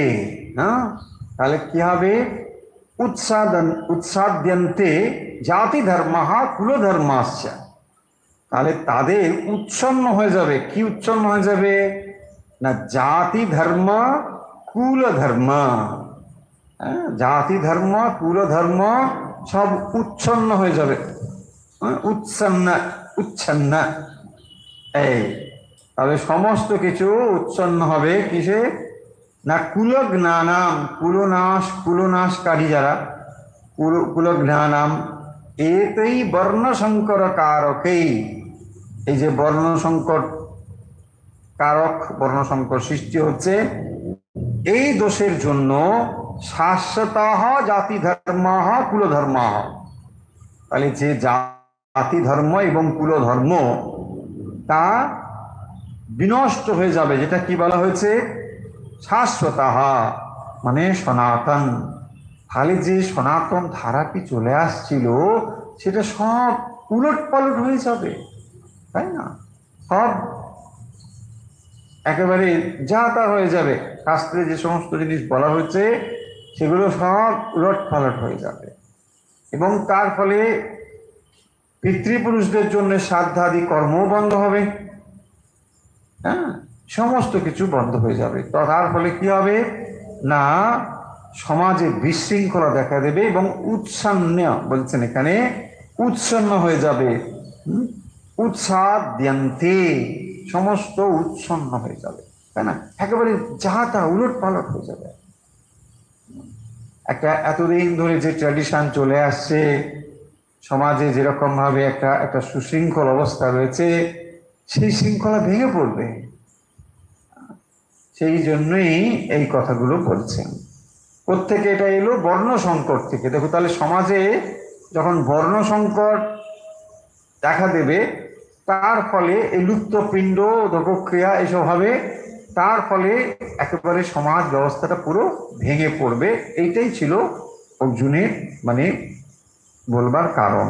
Speaker 1: তাহলে কি হবে? উৎসাদ্যন্তে জাতি ধর্মাঃ কুল ধর্মাশ্চ, তাহলে তাদের উচ্ছন্ন হয়ে যাবে। কি উচ্ছন্ন হয়ে যাবে না? জাতি ধর্ম কুল ধর্ম। জাতি ধর্ম কুল ধর্ম সব উচ্ছন্ন হয়ে যাবে, উচ্ছন্ন। এই তবে সমস্ত কিছু উচ্ছন্ন হবে কিসে না? কুলঘ্নানাম, কুলনাশকারী যারা, কুলঘ্নানাম এতৈ বর্ণ সংকর কারকেই, এই যে বর্ণ সংকট কারক, বর্ণ সংকট সৃষ্টি হচ্ছে এই দোষের জন্য শাশ্বতাঃ জাতি ধর্মাঃ কুল ধর্মাঃ। তাহলে যে জাতি ধর্ম এবং কুল ধর্ম তা বিনষ্ট হয়ে যাবে, যেটা কি বলা হয়েছে? শাশ্বতাঃ মানে সনাতন। তাহলে যে সনাতন ধারাটি চলে আসছিল সেটা সব উলট পালট হয়ে যাবে, তাই না? সব একেবারে যা তা হয়ে যাবে। শাস্ত্রে যে সমস্ত জিনিস বলা হয়েছে সেগুলো সব উলট পালট হয়ে যাবে, এবং তার ফলে পিতৃপুরুষদের জন্য শ্রাদ্ধাদি কর্ম বন্ধ হবে। হ্যাঁ, সমস্ত কিছু বন্ধ হয়ে যাবে। তো তার ফলে কি হবে না সমাজে বিশৃঙ্খলা দেখা দেবে এবং উৎসন্ন বলছেন এখানে, উৎসন্ন হয়ে যাবে। উৎসাদ্যন্তে সমস্ত উৎসন্ন হয়ে যাবে, তাই না? একেবারে যা তা উলট পালট হয়ে যাবে। একটা এতদিন ধরে যে ট্র্যাডিশন চলে আসছে সমাজে, যেরকম ভাবে একটা সুশৃঙ্খল অবস্থা রয়েছে, সেই শৃঙ্খলা ভেঙে পড়বে। সেই জন্যই এই কথাগুলো বলছেন। কোত্থেকে এটা এলো? বর্ণ সংকট থেকে। দেখো তাহলে সমাজে যখন বর্ণ সংকট দেখা দেবে তার ফলে এই লুপ্ত পিণ্ড দহক্রিয়া এসব হবে, তার ফলে একেবারে সমাজ ব্যবস্থাটা পুরো ভেঙে পড়বে। এইটাই ছিল অর্জুনের মানে বলবার কারণ।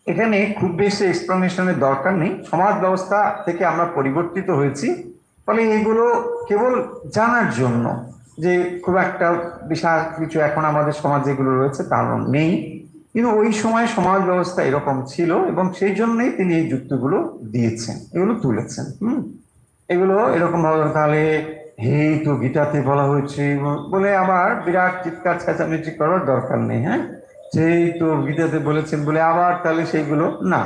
Speaker 1: এখানে খুব বেশি এক্সপ্লেনেশনের দরকার নেই। সমাজ ব্যবস্থা থেকে আমরা পরিবর্তিত হয়েছি, ফলে এগুলো কেবল জানার জন্য, যে খুব একটা বিশাল কিছু এখন আমাদের সমাজে যেগুলো রয়েছে তার নেই, কিন্তু ওই সময় সমাজ ব্যবস্থা এরকম ছিল এবং সেই জন্যই তিনি এই যুক্তিগুলো দিয়েছেন, এগুলো তুলেছেন। এগুলো এরকম ভাবে তাহলে এই তো গীতাতে বলা হয়েছে বলে আবার বিরাট চিৎকার চেঁচামেচি করার দরকার নেই। হ্যাঁ, সেই তো গীতাতে বলেছেন বলে আবার তাহলে সেইগুলো না,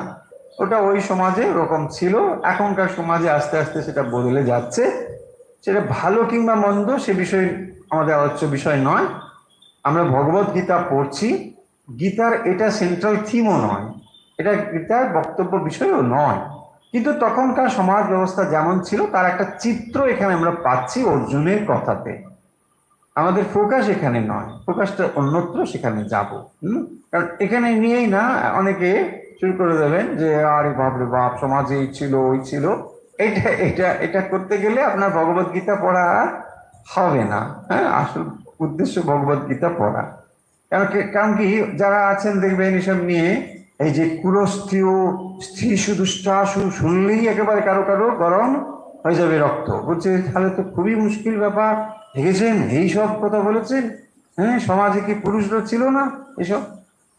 Speaker 1: ওটা ওই সমাজে ওরকম ছিল, এখনকার সমাজে আস্তে আস্তে সেটা বদলে যাচ্ছে। সেটা ভালো কিংবা মন্দ সে বিষয় আমাদের আলোচ্য বিষয় নয়। আমরা ভগবত গীতা পড়ছি, গীতার এটা সেন্ট্রাল থিমও নয়, এটা গীতার বক্তব্য বিষয়ও নয়, কিন্তু তখনকার সমাজ ব্যবস্থা যেমন ছিল তার একটা চিত্র এখানে আমরা পাচ্ছি অর্জুনের কথাতে। আমাদের ফোকাস এখানে নয়, ফোকাসটা অন্যত্র, সেখানে যাব। কারণ এখানে নিয়েই না অনেকে শুরু করে দেবেন যে আরে বাপরে বাপ সমাজে এই ছিল ওই ছিল। এটা এটা এটা করতে গেলে আপনার ভগবত গীতা পড়া হবে না। হ্যাঁ, আসল উদ্দেশ্য ভগবত গীতা পড়া। কারণ কি যারা আছেন দেখবেন এসব নিয়ে, এই যে কুলস্ত্রীয় স্ত্রী শুধু শুনলেই একেবারে কারো কারো গরম হয়ে যাবে রক্ত, বলছে তাহলে তো খুবই মুশকিল ব্যাপার, দেখেছেন এইসব কথা বলেছেন। হ্যাঁ, সমাজে কি পুরুষরা ছিল না এসব?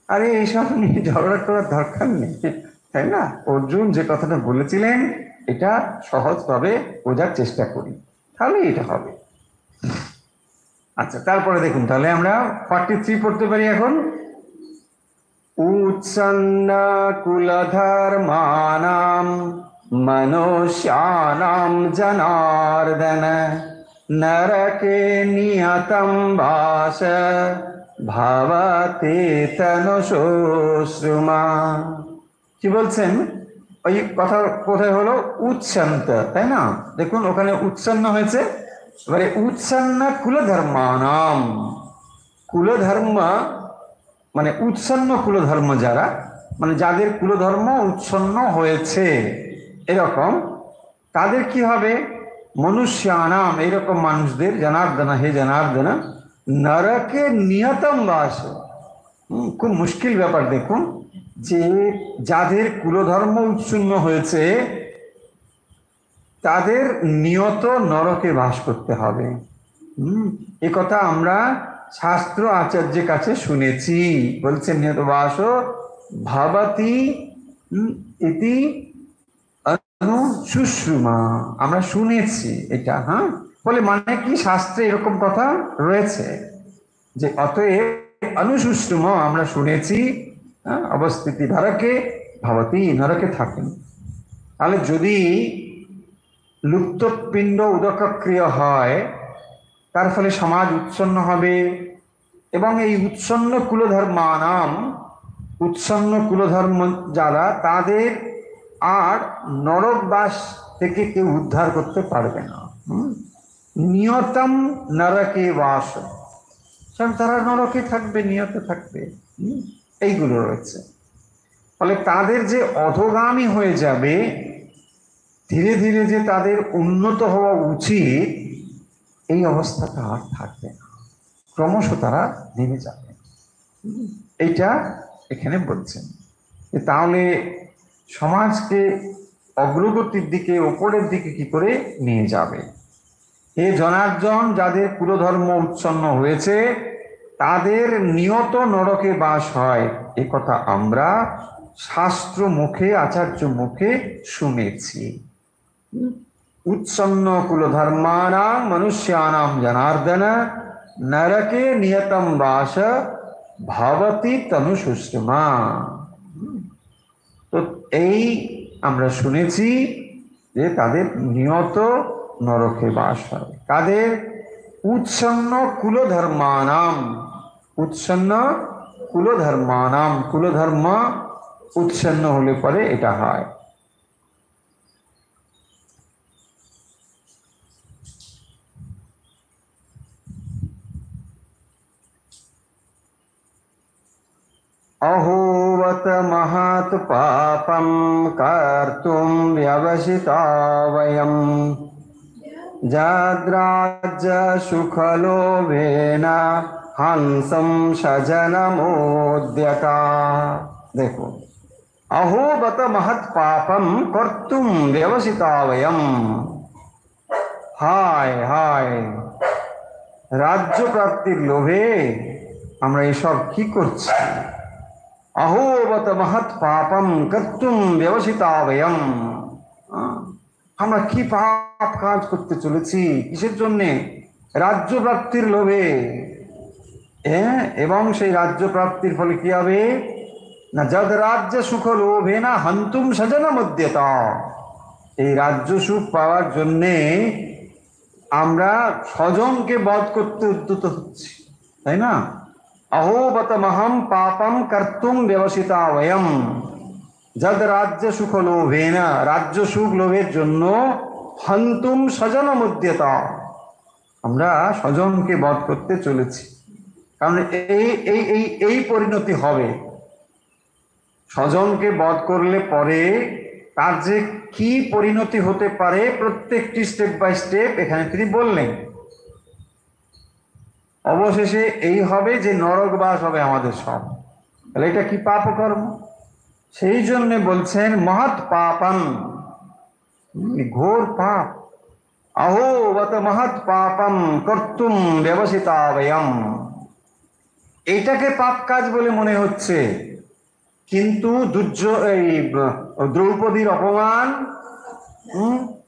Speaker 1: আরে এইসব নিয়ে ঝগড়া করার দরকার নেই, তাই না? অর্জুন যে কথাটা বলেছিলেন এটা সহজভাবে বোঝার চেষ্টা করি, তাহলে এটা হবে। আচ্ছা, তারপরে দেখুন তাহলে আমরা 43 পড়তে পারি এখন। উৎসন্ন কুলধর্মানাম মনুষ্যানাম জনার্দন নরকে নিয়তম বাস ভবতে তনুশোশ্রুমা। কি বলছেন? ওই কথা কোথায় হলো? উচ্ছন্ত, তাই না? দেখুন ওখানে উচ্ছন্ন হয়েছে। এবারে উচ্ছন্ন কুলধর্মানাম, কুলধর্ম মানে উচ্ছন্ন কুলধর্ম যারা, মানে যাদের কুলধর্ম উচ্ছন্ন হয়েছে এরকম, তাদের কি হবে? মনুষ্যানাম, এইরকম মানুষদের, জনার্দন হে জনার্দন, নরকে নিয়তম বাস। খুব মুশকিল ব্যাপার। দেখুন যে যাদের কুলধর্ম উচ্ছন্ন হয়েছে তাদের নিয়ত নরকে বাস করতে হবে। এ কথা আমরা শাস্ত্র আচার্যের কাছে শুনেছি। বলছেন নিয়ত বাস ভবতি ইতি অনুশুশ্রুমা, আমরা শুনেছি এটা। হ্যাঁ, বলে মানে কি শাস্ত্রে এরকম কথা রয়েছে যে অতএব অনুশুশ্রুম আমরা শুনেছি অবস্থিতি নরকে ভবতি, নরকে থাকেন। তাহলে যদি লুপ্তপিণ্ড উদকক্রিয় হয় তার ফলে সমাজ উচ্ছন্ন হবে, এবং এই উচ্ছন্ন কুলধর্মানাম, উচ্ছন্ন কুলধর্ম যারা, তাদের আর নরকবাস থেকে কেউ উদ্ধার করতে পারবে না। নিয়তম নরকে বাস, তারা নরকে থাকবে, নিয়ত থাকবে। এইগুলো রয়েছে। ফলে তাদের যে অধোগামী হয়ে যাবে, ধীরে ধীরে যে তাদের উন্নত হওয়া উচিত, এই অবস্থাটা আর থাকবে না, ক্রমশ তারা নেমে যাবে। এইটা এখানে বলছেন। তাহলে সমাজকে অগ্রগতির দিকে, ওপরের দিকে কি করে নিয়ে যাবে? হে জনার্দন, যাদের কুলধর্ম উচ্ছন্ন হয়েছে তাদের নিয়ত নরকে বাস হয়, এ কথা আমরা শাস্ত্র মুখে, আচার্য মুখে শুনেছি। উচ্ছন্ন কুলধর্মানাং মনুষ্যানাম জনার্দন নরকে নিয়তম বাস ভবতি তনুশুশ্রুমা। তো এই আমরা শুনেছি যে তাদের নিয়ত নরকে বাস হয়। তাদের উচ্ছন্ন কুলধর্মানাম, উচ্ছন্ন কুলধর্মানাম, কুলধর্ম উচ্ছন্ন হলে পরে এটা হয়। अहोवत महत् पापं कर्तुं व्यवसिता वयं जद्राज्य सुखलोभेन हंसं सजनमोद्यता। देखो, अहोवत महत् पापं कर्तुं व्यवसिता वयं। हाय हाय, राज्य प्राप्तिर लोभे আমরা এসব কি করছি? अहोवत महत् पापम कर्तुम व्यवसिता वयम। আমরা কি পাপ কাজ করতে চলেছি, কিসের জন্যে? রাজ্য প্রাপ্তির লোভে। হ্যাঁ, এবং সেই রাজ্য প্রাপ্তির ফলে কি হবে না, যদ রাজ্য সুখ লোভে না হন্তুম সজন মধ্যতা। এই রাজ্য সুখ পাওয়ার জন্যে আমরা স্বজনকে বধ করতে উদ্যত হচ্ছি, তাই না? অহোবতমহম পাপম কর্তুম ব্যবসিতা বয়ম যদ রাজ্য সুখ লোভে না, রাজ্য সুখ লোভের জন্য হন্তুম স্বজন মধ্যতা, আমরা স্বজনকে বধ করতে চলেছি। কারণ এই এই এই এই পরিণতি হবে। স্বজনকে বধ করলে পরে তার যে কি পরিণতি হতে পারে প্রত্যেকটি স্টেপ বাই স্টেপ এখানে তিনি বললেন। অবশেষে এই হবে যে নরকবাস হবে আমাদের সব। তাহলে এটা কি পাপ কর্ম? সেই জন্য বলছেন মহৎ পাপম, ঘোর পাপ। अहो वत महत् पापम कर्तुम व्यवसिता वयम। এটাকে পাপ কাজ বলে মনে হচ্ছে, কিন্তু দ্রৌপদীর অপমান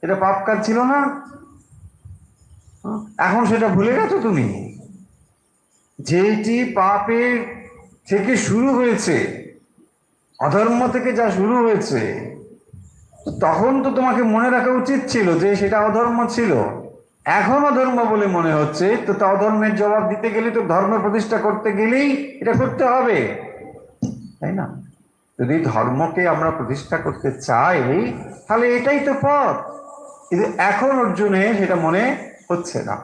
Speaker 1: এটা পাপ কাজ ছিল না? এখন সেটা ভুলে গেছো তুমি? যেটি পাপের থেকে শুরু হয়েছে, অধর্ম থেকে যা শুরু হয়েছে, তখন তো তোমাকে মনে রাখা উচিত ছিল যে সেটা অধর্ম ছিল। এখন অধর্ম বলে মনে হচ্ছে, তো তা অধর্মের জবাব দিতে গেলে তো ধর্ম প্রতিষ্ঠা করতে গেলেই এটা করতে হবে, তাই না? যদি ধর্মকে আমরা প্রতিষ্ঠা করতে চাই তাহলে এটাই তো পথ, কিন্তু এখন অর্জুনে সেটা মনে হচ্ছে না।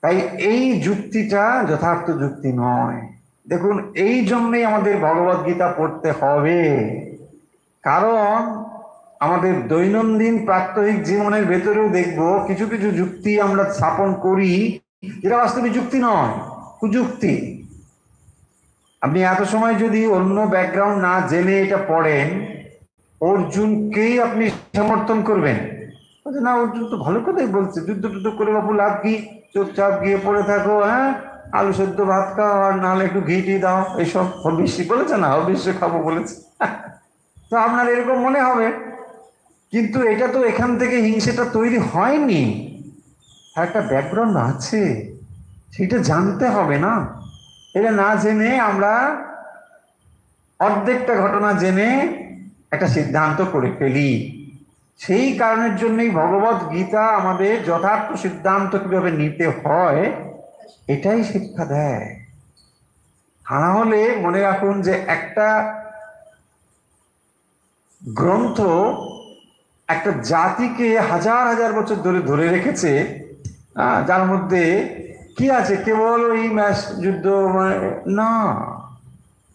Speaker 1: তাই এই যুক্তিটা যথার্থ যুক্তি নয়। দেখুন, এই জন্যই আমাদের ভগবদ গীতা পড়তে হবে, কারণ আমাদের দৈনন্দিন প্রাত্যহিক জীবনের ভেতরেও দেখব কিছু কিছু যুক্তি আমরা স্থাপন করি যেটা বাস্তবে যুক্তি নয়, কুযুক্তি। আপনি এত সময় যদি অন্য ব্যাকগ্রাউন্ড না জেনে এটা পড়েন, অর্জুনকেই আপনি সমর্থন করবেন। না, অর্জুন তো ভালো কথাই বলছে, যুদ্ধ টুদ্ধ করে বাবু লাভ কি, চুপচাপ গিয়ে পড়ে থাকো, হ্যাঁ আলু সেদ্ধ ভাত খাও আর নাহলে একটু ঘি টি দাও, এইসব হবিষ্যি বলেছে না, হবিষ্যি খাবো বলেছে। তো আপনার এরকম মনে হবে, কিন্তু এটা তো এখান থেকে হিংসেটা তৈরি হয়নি, একটা ব্যাকগ্রাউন্ড আছে, সেটা জানতে হবে না? এটা না জেনে আমরা অর্ধেকটা ঘটনা জেনে একটা সিদ্ধান্ত করে ফেলি। সেই কারণের জন্যই ভগবদ গীতা আমাদের যথার্থ সিদ্ধান্ত কিভাবে নিতে হয় এটাই শিক্ষা দেয়। তা না হলে মনে রাখুন যে একটা গ্রন্থ একটা জাতিকে হাজার হাজার বছর ধরে ধরে রেখেছে, যার মধ্যে কি আছে, কেবল ওই ম্যাচ যুদ্ধ না,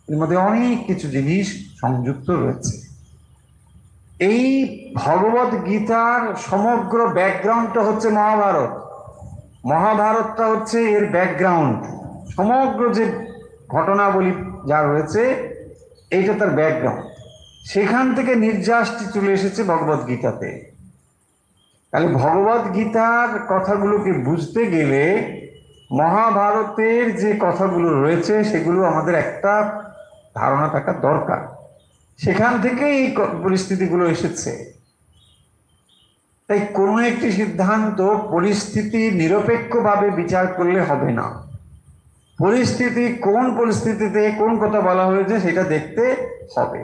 Speaker 1: এর মধ্যে অনেক কিছু জিনিস সংযুক্ত রয়েছে। এই ভগবদ গীতার সমগ্র ব্যাকগ্রাউন্ডটা হচ্ছে মহাভারত। মহাভারতটা হচ্ছে এর ব্যাকগ্রাউন্ড, সমগ্র যে ঘটনাবলী যা রয়েছে এইটা তার ব্যাকগ্রাউন্ড। সেখান থেকে নির্যাসটি চলে এসেছে ভগবদ গীতাতে। তাহলে ভগবদ গীতার কথাগুলোকে বুঝতে গেলে মহাভারতের যে কথাগুলো রয়েছে সেগুলো আমাদের একটা ধারণা থাকা দরকার। সেখান থেকে এই পরিস্থিতিগুলো এসেছে। তাই কোনো একটি সিদ্ধান্ত পরিস্থিতি নিরপেক্ষভাবে বিচার করলে হবে না। পরিস্থিতি, কোন পরিস্থিতিতে কোন কথা বলা হয়েছে সেটা দেখতে হবে,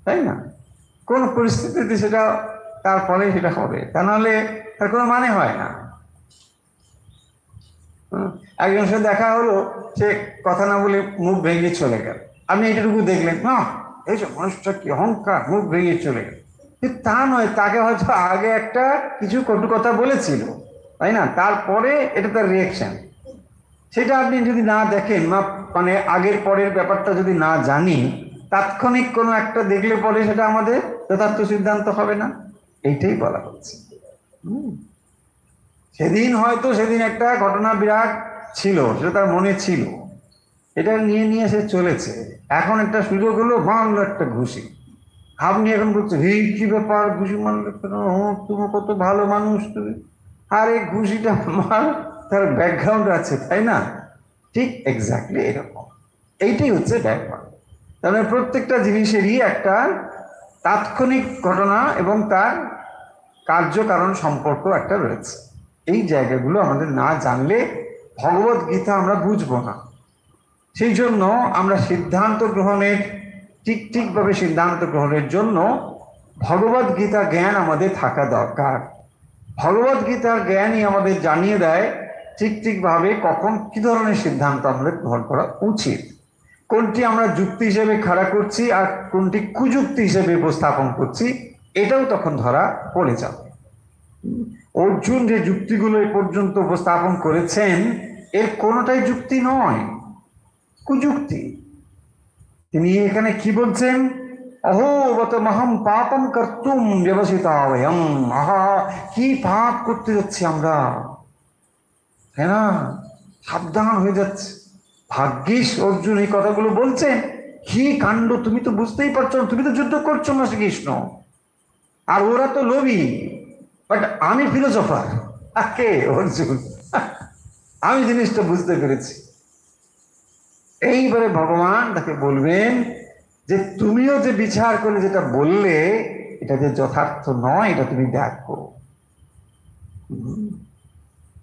Speaker 1: তাই না? কোন পরিস্থিতিতে সেটা তার ফলে সেটা হবে, তা নাহলে তার কোনো মানে হয় না। একজনের সাথে দেখা হলো, সে কথা না বলে মুখ ভেঙে চলে গেল। আপনি এটুকু দেখলেন, না এইসব মানুষটা কি অহংকার, মুখ ভেঙে চলে গেল। কিন্তু তা নয়, তাকে হয়তো আগে একটা কিছু কটু কথা বলেছিল, তাই না? তারপরে এটা তার রিয়েকশন। সেটা আপনি যদি না দেখেন, মানে আগের পরের ব্যাপারটা যদি না জানি, তাৎক্ষণিক কোনো একটা দেখলে পরে সেটা আমাদের যথার্থ সিদ্ধান্ত হবে না, এইটাই বলা হচ্ছে। সেদিন হয়তো সেদিন একটা ঘটনা বিরাট ছিল, সেটা তার মনে ছিল, এটা নিয়ে নিয়ে সে চলেছে। এখন একটা সুযোগ হলো, মারলো একটা ঘুষি। আপনি এখন বলছে, হে কি ব্যাপার, ঘুষি মারলে কেন, তুমি কত ভালো মানুষ তুমি। আর এই ঘুষিটা মার, তার ব্যাকগ্রাউন্ড আছে, তাই না? ঠিক এক্স্যাক্টলি এরকম, এইটাই হচ্ছে ব্যাকগ্রাউন্ড। তাহলে প্রত্যেকটা জিনিসেরই একটা তাৎক্ষণিক ঘটনা এবং তার কার্যকারণ সম্পর্ক একটা রয়েছে। এই জায়গাগুলো আমাদের না জানলে ভগবত গীতা আমরা বুঝবো না। সেই জন্য আমরা সিদ্ধান্ত গ্রহণের ঠিকভাবে সিদ্ধান্ত গ্রহণের জন্য ভগবত গীতা জ্ঞান আমাদের থাকা দরকার। ভগবত গীতার জ্ঞানই আমাদের জানিয়ে দেয় ঠিকভাবে কখন কি ধরনের সিদ্ধান্ত আমাদের গ্রহণ করা উচিত, কোনটি আমরা যুক্তি হিসেবে খাড়া করছি আর কোনটি কুযুক্তি হিসেবে উপস্থাপন করছি, এটাও তখন ধরা পড়ে যাবে। অর্জুন যে যুক্তিগুলো এ পর্যন্ত উপস্থাপন করেছেন এর কোনোটাই যুক্তি নয়, কুযুক্তি। তিনি এখানে কি বলছেন? অহোবত মহম পাপম কর্তুম ব্যবসিতাবয়ম। আহা, কি পাপ করতে যাচ্ছি আমরা, তাই না? সাবধান হয়ে যাচ্ছে। ভাগ্যিস অর্জুন এই কথাগুলো বলছেন। কি কাণ্ড, তুমি তো বুঝতেই পারছো না, তুমি তো যুদ্ধ করছো না শ্রীকৃষ্ণ, আর ওরা তো লোভী, বাট আমি ফিলোসফার। কে? অর্জুন। আমি জিনিসটা বুঝতে পেরেছি। এইবারে ভগবান তাকে বলবেন যে তুমিও যে বিচার করে যেটা বললে এটা যে যথার্থ নয়, এটা তুমি দেখো।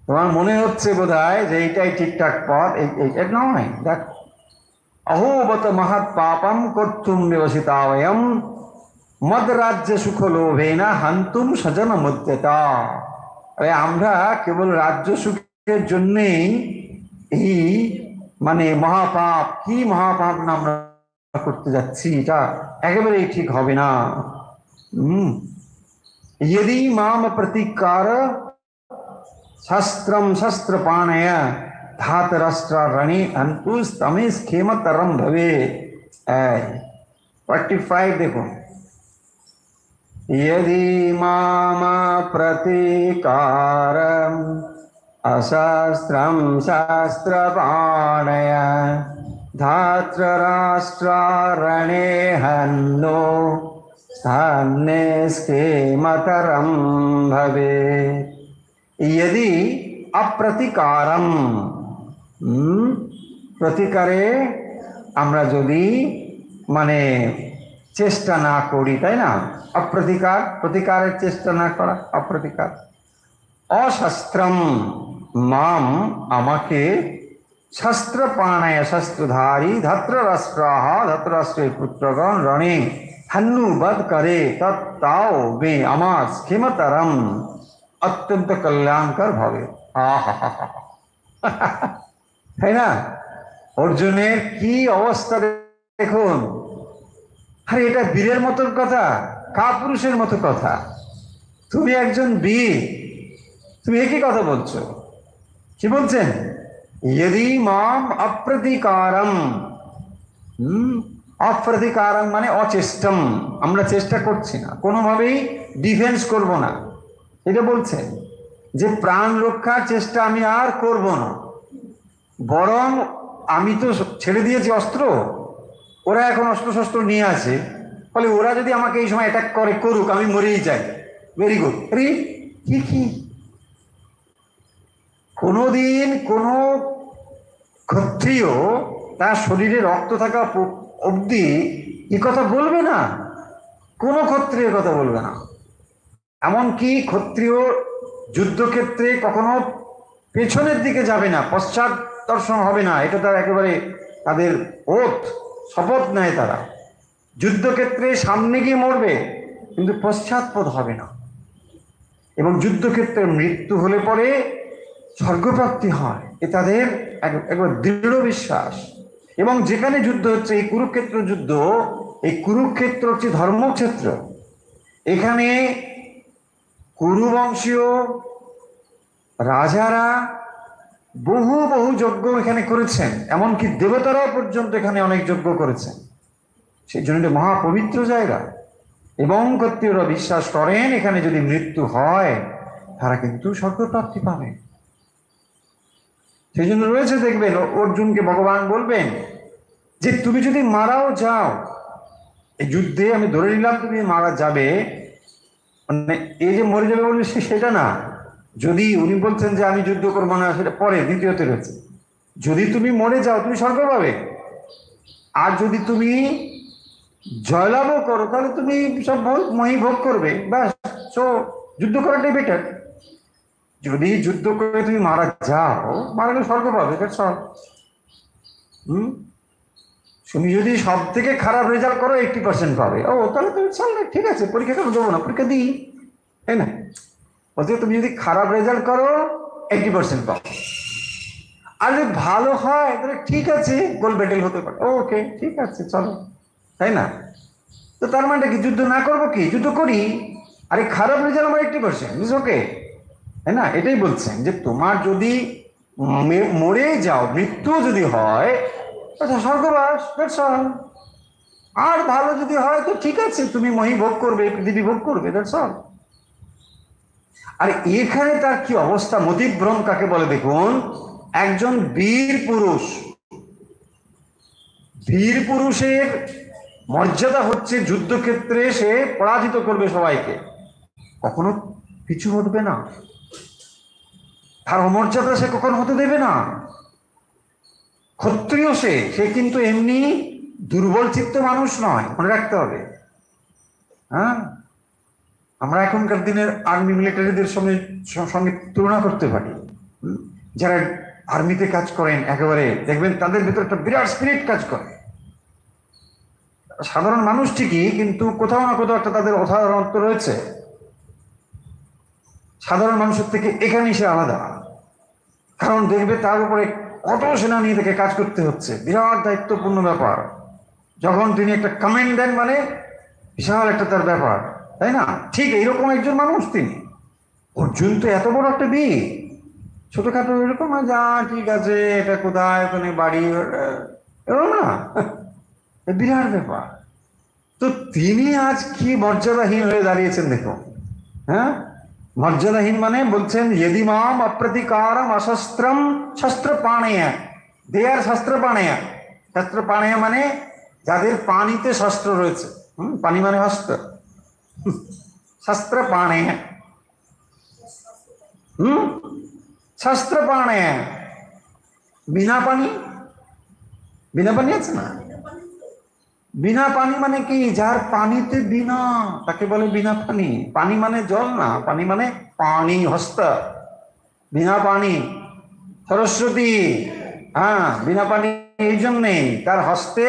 Speaker 1: তোমার মনে হচ্ছে বোধহয় যে এইটাই ঠিকঠাক পথ, এইটা নয়। দেখো, অহোবত মহৎ পাপম কর্তুম ব্যবসিতাবয়ম মদ রাজ্য সুখ লোভেনা হান্তুম স্বজন মধ্যতা। আরে আমরা কেবল রাজ্য সুখের জন্যেই এই মহাপাপ, কি মহাপাপ না আমরা করতে যাচ্ছি, এটা একেবারেই ঠিক হবে না। यदि माम प्रतिकार शस्त्रम शस्त्रपाणय धातराष्ट्र रणे अंतुस्तमेश खेमतरम भवे। 45 देखो, यदि माम प्रतिकारम अशस्त्रम शस्त्रपाणय धातराष्ट्र रणे हन्नो स्केमतरम भवे। यदि अप्रतिकारम, প্রতিকারে আমরা যদি চেষ্টা না করি, তাই না? অপ্রতিকার, প্রতিকারের চেষ্টা না করা, অপ্রতিকার। অশস্ত্রম, মাম আমাকে, শস্ত্রপাণায় শস্ত্রধারী ধর্তরাষ্ট্রাহ ধর্তরাষ্ট্রের পুত্রগণ রণে হন্নু বধ করে তত্তাও বে আমার ক্ষেমতরম অত্যন্ত কল্যাণকর ভাবে। তাই না? অর্জুনের কি অবস্থা দেখুন। আরে এটা বীরের মতো কথা, কাপুরুষের মতো কথা। তুমি একজন বীর, তুমি একই কথা বলছো। কি বলছেন? यदि माम अप्रतिकारम, অপ্রতিকারম মানে অচেষ্টম, আমরা চেষ্টা করছি না, কোনোভাবেই ডিফেন্স করব না, এটা বলছেন যে প্রাণ রক্ষার চেষ্টা আমি আর করব না, বরং আমি তো ছেড়ে দিয়েছি অস্ত্র, ওরা এখন অস্ত্র শস্ত্র নিয়ে আছে, ফলে ওরা যদি আমাকে এই সময় অ্যাটাক করে করুক, আমি মরেই যাই। Very good. কি কোনোদিন কোনো ক্ষত্রিয় তার শরীরে রক্ত থাকা অবধি এ কথা বলবে না, কোনো ক্ষত্রিয় কথা বলবে না। এমনকি ক্ষত্রিয় যুদ্ধক্ষেত্রে কখনো পেছনের দিকে যাবে না, পশ্চাৎ দর্শন হবে না, এটা তার একেবারে তাদের ওথ, শপথ নেয় তারা। যুদ্ধক্ষেত্রে সামনে গিয়ে মরবে কিন্তু পশ্চাৎপদ হবে না। এবং যুদ্ধক্ষেত্রে মৃত্যু হলে পরে স্বর্গপ্রাপ্তি হয়, এ তাদের একবার দৃঢ় বিশ্বাস। এবং যেখানে যুদ্ধ হচ্ছে, এই কুরুক্ষেত্র যুদ্ধ, এই কুরুক্ষেত্র হচ্ছে ধর্মক্ষেত্র। এখানে কুরুবংশীয় রাজারা বহু যজ্ঞ এখানে করেছেন, এমনকি দেবতারাও পর্যন্ত এখানে অনেক যজ্ঞ করেছেন। সেই জন্য মহাপবিত্র জায়গা। এবং ক্ষত্রিয়রা বিশ্বাস করেন এখানে যদি মৃত্যু হয় তারা কিন্তু স্বর্গপ্রাপ্তি পাবে। সেই জন্য রয়েছে, দেখবেন অর্জুনকে ভগবান বলবেন যে তুমি যদি মারাও যাও এই যুদ্ধে, আমি ধরে নিলাম তুমি মারা যাবে, এই যে মরে যাবে বলবে সেটা না। যদি উনি বলছেন যে আমি যুদ্ধ করবো না, সেটা পরে দ্বিতীয়তে রয়েছে। যদি তুমি মরে যাও তুমি স্বর্গ পাবে, আর যদি তুমি জয়লাভও করো, তাহলে তুমি সব মই ভোগ করবে, ব্যাস। সো যুদ্ধ করাটাই বেটার। যদি যুদ্ধ করে তুমি মারা যাও, মারা গেলে স্বর্গ পাবে, সব। হম। তুমি যদি সব থেকে খারাপ রেজাল্ট করো 80% পাবে, ও তাহলে তুমি চলবে, ঠিক আছে, পরীক্ষা কেন দেবো না, পরীক্ষা দিই, তাই না? বলতে তুমি যদি খারাপ রেজাল্ট করো 80% পাও, আর যদি ভালো হয় তাহলে ঠিক আছে, গোল্ড মেডেল হতে পারে, ওকে ঠিক আছে চলো, তাই না? তো তার মানে কি, যুদ্ধ না করবো কি, যুদ্ধ করি, আরে খারাপ রেজাল্ট আমার 80%, ওকে, তাই না? এটাই বলছেন যে তোমার যদি মরে যাও, মৃত্যু যদি হয়, আচ্ছা স্বর্গবাস, দ্যাটস অল। আর ভালো যদি হয় তো ঠিক আছে, তুমি মহি ভোগ করবে, পৃথিবী ভোগ করবে, দ্যাটস অল। আর এখানে তার কি অবস্থা, মতিভ্রম কাকে বলে দেখুন। একজন বীর পুরুষ, বীর পুরুষের মর্যাদা হচ্ছে যুদ্ধক্ষেত্রে সে পরাজিত করবে সবাইকে, কখনো পিছু হটবে না, তার অমর্যাদা সে কখনো হতে দেবে না। ক্ষত্রিয় সে, সে কিন্তু এমনি দুর্বল চিত্ত মানুষ নয়, মনে রাখতে হবে। হ্যাঁ, আমরা এখনকার দিনের আর্মি মিলিটারিদের সঙ্গে সঙ্গে তুলনা করতে পারি। যারা আর্মিতে কাজ করেন, একেবারে দেখবেন তাদের ভিতরে একটা বিরাট স্পিরিট কাজ করে। সাধারণ মানুষ ঠিকই, কিন্তু কোথাও না কোথাও একটা তাদের অসাধারণত্ব রয়েছে, সাধারণ মানুষের থেকে এখানেই সে আলাদা। কারণ দেখবে তার উপরে কত সেনা নিয়ে থেকে কাজ করতে হচ্ছে, বিরাট দায়িত্বপূর্ণ ব্যাপার। যখন তিনি একটা কমেন্ট দেন, মানে বিশাল একটা তার ব্যাপার, তাই না? ঠিক এইরকম একজন মানুষ তিনি। অর্জুন তো এত বড় একটা বীর, ছোটখাটো এরকম যা ঠিক আছে, এটা কোথায়, ওখানে বাড়ি, এরকম না, বিরাট ব্যাপার। তো তিনি আজ কি মর্যাদাহীন হয়ে দাঁড়িয়েছেন দেখুন। হ্যাঁ, মর্যাদাহীন মানে বলছেন यदि माम अप्रतिकारम अशस्त्रम शस्त्र पाणेय, দে আর শস্ত্র পাণেয়। শস্ত্র পাণেয় মানে যাদের পানিতে শস্ত্র রয়েছে, পানি মানে হস্ত, শস্ত্র পাণেয়। শস্ত্র পাণেয়, বিনা পানি, বিনা পানি আছে না, বিনা পানি মানে কি, যার পানিতে বিনা, তাকে বলে বিনা পানি। পানি মানে জল না, পানি মানে পানি, হস্ত, বিনা পানি। সরস্বতী, হ্যাঁ, বিনা পানি এই জন্যেই, তার হস্তে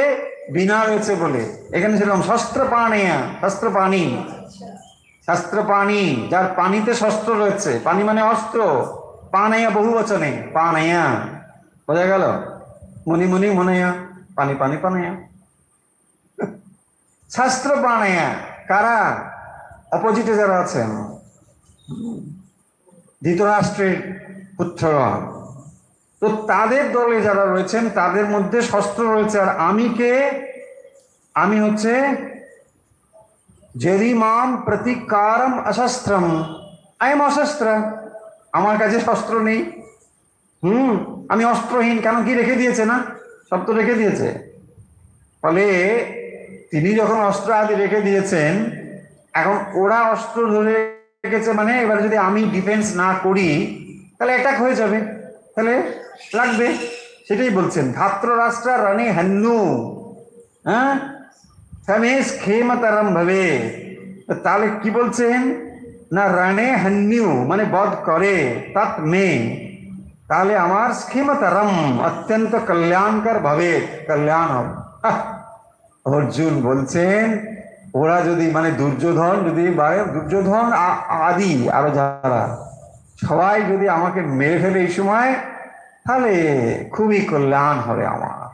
Speaker 1: বিনা রয়েছে বলে। এখানে ছিলাম শস্ত্র পাণেয়া, শস্ত্র পানি, শাস্ত্র পানি, যার পানিতে শস্ত্র রয়েছে, পানি মানে অস্ত্র, পানেয়া বহু বচনে, পানেয়া, বোঝা গেল? মনি মনি মনেয়া, পানি পানি পানেয়া, শাস্ত্র পানেয়া। কারা? অপোজিটে যারা আছেন, ধৃতরাষ্ট্রের পুত্রগণ, তো তাদের দলে যারা রয়েছেন তাদের মধ্যে শস্ত্র রয়েছে। আর আমি কে? আমি হচ্ছে যদি মাম প্রতিকারম অশস্ত্রম, আই এম অশস্ত্র, আমার কাছে শস্ত্র নেই। আমি অস্ত্রহীন, কেন, কি রেখে দিয়েছে না, সব তো রেখে দিয়েছে। ফলে তিনি যখন অস্ত্র আদি রেখে দিয়েছেন, এখন ওরা অস্ত্র ধরে রেখেছে, মানে এবার যদি আমি ডিফেন্স না করি তাহলে অ্যাটাক হয়ে যাবে, তাহলে লাগবে। সেটাই বলছেন, ধাত্র রাষ্ট্র রণে হন্যু, হ্যাঁ, সমেশ ক্ষেমতরম ভাবে। তাহলে কি বলছেন না, রণে হন্যু মানে বধ করে, তৎ মে, তাহলে আমার ক্ষেমতরম অত্যন্ত কল্যাণকর ভাবে, কল্যাণ হবে। অর্জুন বলছেন ওরা যদি, মানে দুর্যোধন যদি, দুর্যোধন আদি আরো যারা সবাই যদি আমাকে মেরে ফেলে এই সময়, তাহলে খুবই কল্যাণ হবে আমার।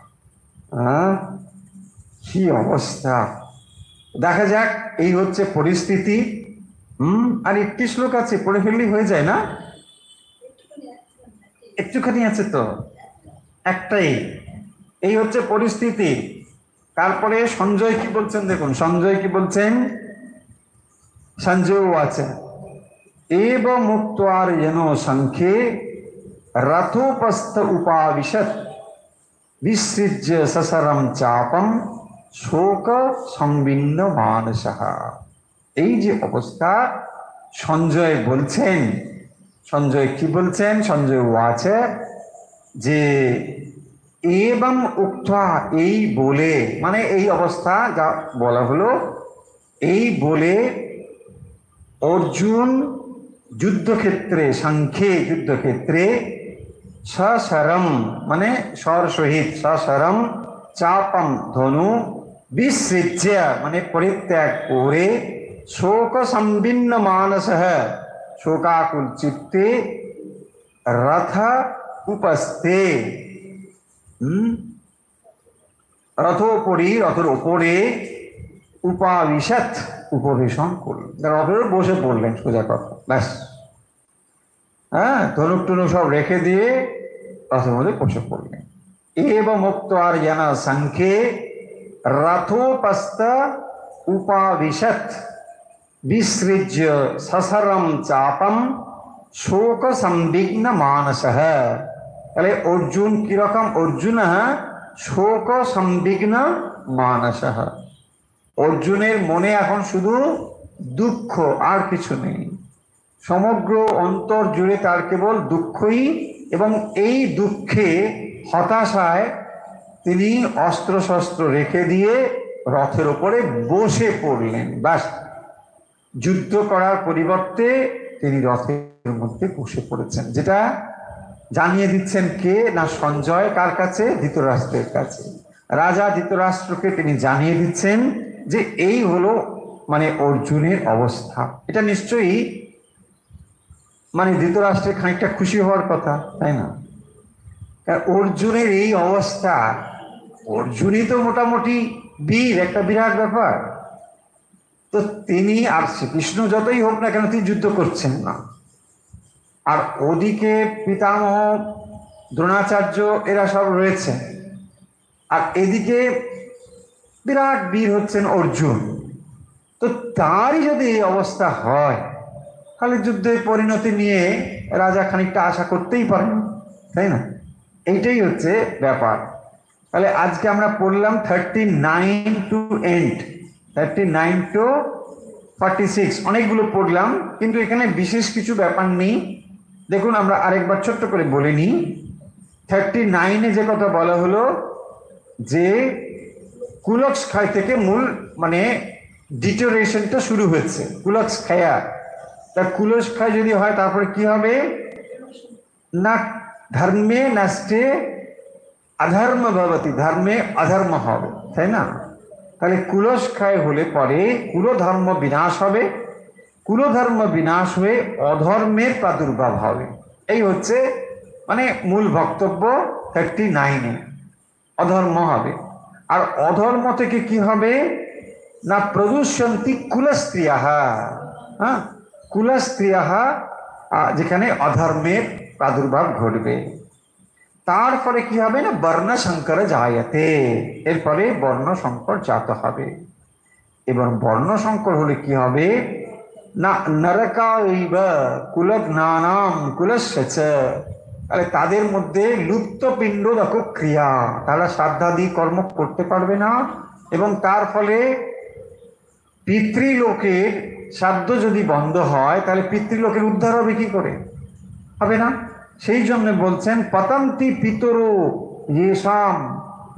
Speaker 1: কি অবস্থা, দেখা যাক। এই হচ্ছে পরিস্থিতি। আর একটি শ্লোক আছে, পড়ে ফেললেই হয়ে যায় না, একটুখানি আছে তো, একটাই। এই হচ্ছে পরিস্থিতি। তারপরে সঞ্জয় কি বলছেন দেখুন, সঞ্জয় কি বলছেন, সঞ্জয় আছে এব মুক্তার যেন সংখ্যে রথোপস্থ উপাবিশত বিসৃজ্য সসরম চাপম শোক সংবিন্ন মানসহ। এই যে অবস্থা, সঞ্জয় বলছেন, সঞ্জয় কি বলছেন, সঞ্জয় আছে যে এবং উক্তা, এই বলে, মানে এই অবস্থা যা বলা হলো, এই বলে অর্জুন যুদ্ধক্ষেত্রে, সাংখ্যে যুদ্ধক্ষেত্রে সশরম, মানে স্বর সহিত, সশরম চাপম ধনু বিসৃজ্য, মানে পরিত্যাগ করে, শোক সংবিন্ন মানস, শোকাকুল চিত্তে, রথ উপস্থে, রথোপরি, রথের ওপরে, উপাবিশত, উপবেশন করলেন, রথের বসে পড়লেন, সোজা কথা, ব্যাস। হ্যাঁ, ধনুক টনুক সব রেখে দিয়ে রথের মধ্যে বসে পড়লেন। এবং মুক্ত আর জানা সংখ্যে রথোপস্থ উপাবিশত বিসৃজ্য সসরম চাপম শোক সংবিঘ্ন মানস। তাহলে অর্জুন কিরকম? অর্জুন শোক সংবিঘ্ন মানস। অর্জুনের মনে এখন শুধু দুঃখ, আর কিছু নেই। সমগ্র অন্তর জুড়ে তার কেবল দুঃখই, এবং এই দুঃখে, হতাশায় তিনি অস্ত্র শস্ত্র রেখে দিয়ে রথের ওপরে বসে পড়লেন। ব্যাস, যুদ্ধ করার পরিবর্তে তিনি রথের মধ্যে বসে পড়েছেন। যেটা জানিয়ে দিচ্ছেন কে? না সঞ্জয়। কার কাছে? ধৃতরাষ্ট্রের কাছে। রাজা ধৃতরাষ্ট্রকে তিনি জানিয়ে দিচ্ছেন যে এই হলো মানে অর্জুনের অবস্থা। এটা নিশ্চয়ই মানে ধৃতরাষ্ট্রের খানিকটা খুশি হওয়ার কথা, তাই না? অর্জুনের এই অবস্থা, অর্জুনই তো মোটামুটি বীর, একটা বিরাট ব্যাপার। তো তিনি, আর শ্রীকৃষ্ণ যতই হোক না কেন, তিনি যুদ্ধ করছেন না। আর ওদিকে পিতামহ দ্রোণাচার্য এরা সব রয়েছে, আর এদিকে বিরাট বীর হচ্ছেন অর্জুন। তো তারই যদি এই অবস্থা হয়, তাহলে যুদ্ধের পরিণতি নিয়ে রাজা খানিকটা আশা করতেই পারেন, তাই না? এইটাই হচ্ছে ব্যাপার। তাহলে আজকে আমরা পড়লাম 39 টু এন্ড, 39 টু 46, অনেকগুলো পড়লাম, কিন্তু এখানে বিশেষ কিছু ব্যাপার নেই। দেখুন, আমরা আরেকবার ছোট্ট করে বলে নিই। 39-এ যে কথা বলা হলো যে কুলক্ষয় থেকে মূল মানে ডিটোরেশনটা শুরু হয়েছে, কুলক্ষয়া। তা কুলক্ষয় যদি হয়, তারপরে কি হবে? না ধর্মে নষ্টে অধর্ম ভবতি, ধর্মে অধর্ম হবে, তাই না? তাহলে কুলক্ষয় হলে পরে কুলধর্ম বিনাশ হবে, কুলধর্ম বিনাশ হয়ে অধর্মের প্রাদুর্ভাব হবে। এই হচ্ছে মানে মূল বক্তব্য 39-এ। অধর্ম হবে, আর অধর্ম থেকে কি হবে? না প্রদূষন্তি কুলস্ত্রিয়া, হ্যাঁ, কুলস্ত্রিয়া, যেখানে অধর্মের প্রাদুর্ভাব ঘটবে। তারপরে কি হবে? না বর্ণ সংকর জায়তে, এরপরে বর্ণ সংকর জাত হবে। এবার বর্ণ সংকর হলে কি হবে? না নরকাইব কুলঘ্নানাম কুলস্য, তাহলে তাদের মধ্যে লুপ্ত পিণ্ড দেখো ক্রিয়া, তারা শ্রাদ্ধাদি কর্ম করতে পারবে না, এবং তার ফলে পিতৃলোকের শ্রাদ্ধ যদি বন্ধ হয়, তাহলে পিতৃলোকের উদ্ধার হবে কি করে? হবে না। সেই জন্য বলছেন পতন্তি পিতর ইয়েষাম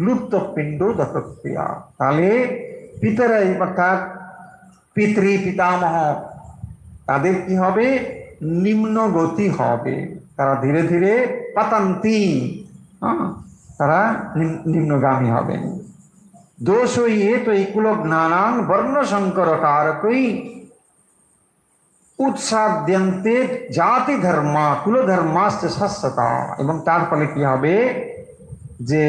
Speaker 1: লুপ্ত পিণ্ড দক্রিয়া। তাহলে পিতরাই, অর্থাৎ পিতৃ পিতামহ, তাদের কি হবে? নিম্ন গতি হবে, তারা ধীরে ধীরে পতন্তি, তারা নিম্নগামী হবেন। দোষ ইয়ে তো কুলঘ্নানাং বর্ণ সংকর কারকই উৎসাদ্যন্তে জাতি ধর্ম কুলধর্মাশ্চ শাশ্বতা। এবং তার ফলে কি হবে? যে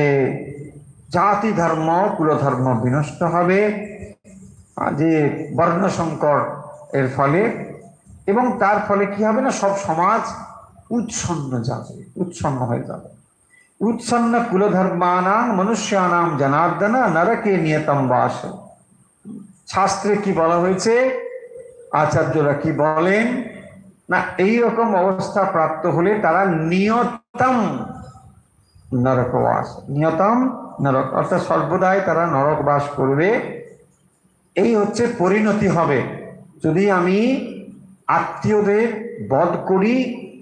Speaker 1: জাতি ধর্ম কুলধর্ম বিনষ্ট হবে, যে বর্ণ সংকর এর ফলে। এবং তার ফলে কি হবে? না সব সমাজ উচ্ছন্ন যাবে, উচ্ছন্ন হয়ে যাবে। উচ্ছন্ন কুলধর্মানাং মনুষ্যানাম জনার্দন নরকে নিয়তম বাস। শাস্ত্রে কি বলা হয়েছে? আচার্যরা কি বলেন? না এই রকম অবস্থা প্রাপ্ত হলে তারা নিয়তম নরকবাস, নিয়তম নরক, অর্থাৎ সর্বদাই তারা নরক বাস করবে। এই হচ্ছে পরিণতি হবে। যদি আমি আত্মীয়দের বধ করি,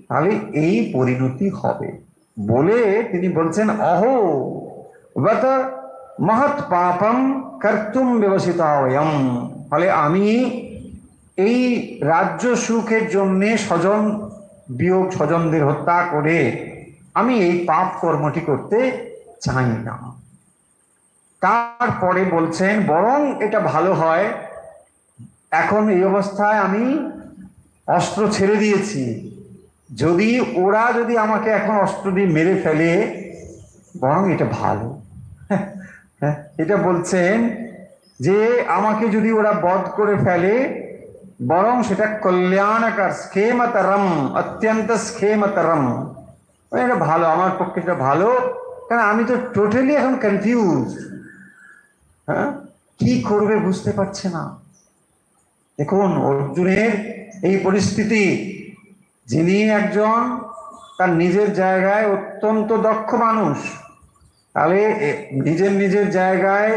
Speaker 1: তাহলে এই পরিণতি হবে। বলে তিনি বলছেন অহো বত মহৎ পাপম কর্তুম ব্যবসিতায়ম। ফলে আমি এই রাজ্য সুখের জন্যে স্বজন বিয়োগ, স্বজনদের হত্যা করে আমি এই পাপ কর্মটি করতে চাই না। তারপরে বলছেন বরং এটা ভালো হয়, এখন এই অবস্থায় আমি অস্ত্র ছেড়ে দিয়েছি, যদি ওরা যদি আমাকে এখন অস্ত্র দিয়ে মেরে ফেলে বরং এটা ভালো। এটা বলছেন যে আমাকে যদি ওরা বধ করে ফেলে বরং সেটা কল্যাণকর, স্খেমতরম, অত্যন্ত স্খেমতরম, এটা ভালো, আমার পক্ষে এটা ভালো। কারণ আমি তো টোটালি এখন কনফিউজ, হ্যাঁ, কি করবে বুঝতে পারছে না। দেখুন অর্জুনের এই পরিস্থিতি, যিনি একজন তার নিজের জায়গায় অত্যন্ত দক্ষ মানুষ, তাহলে নিজের জায়গায়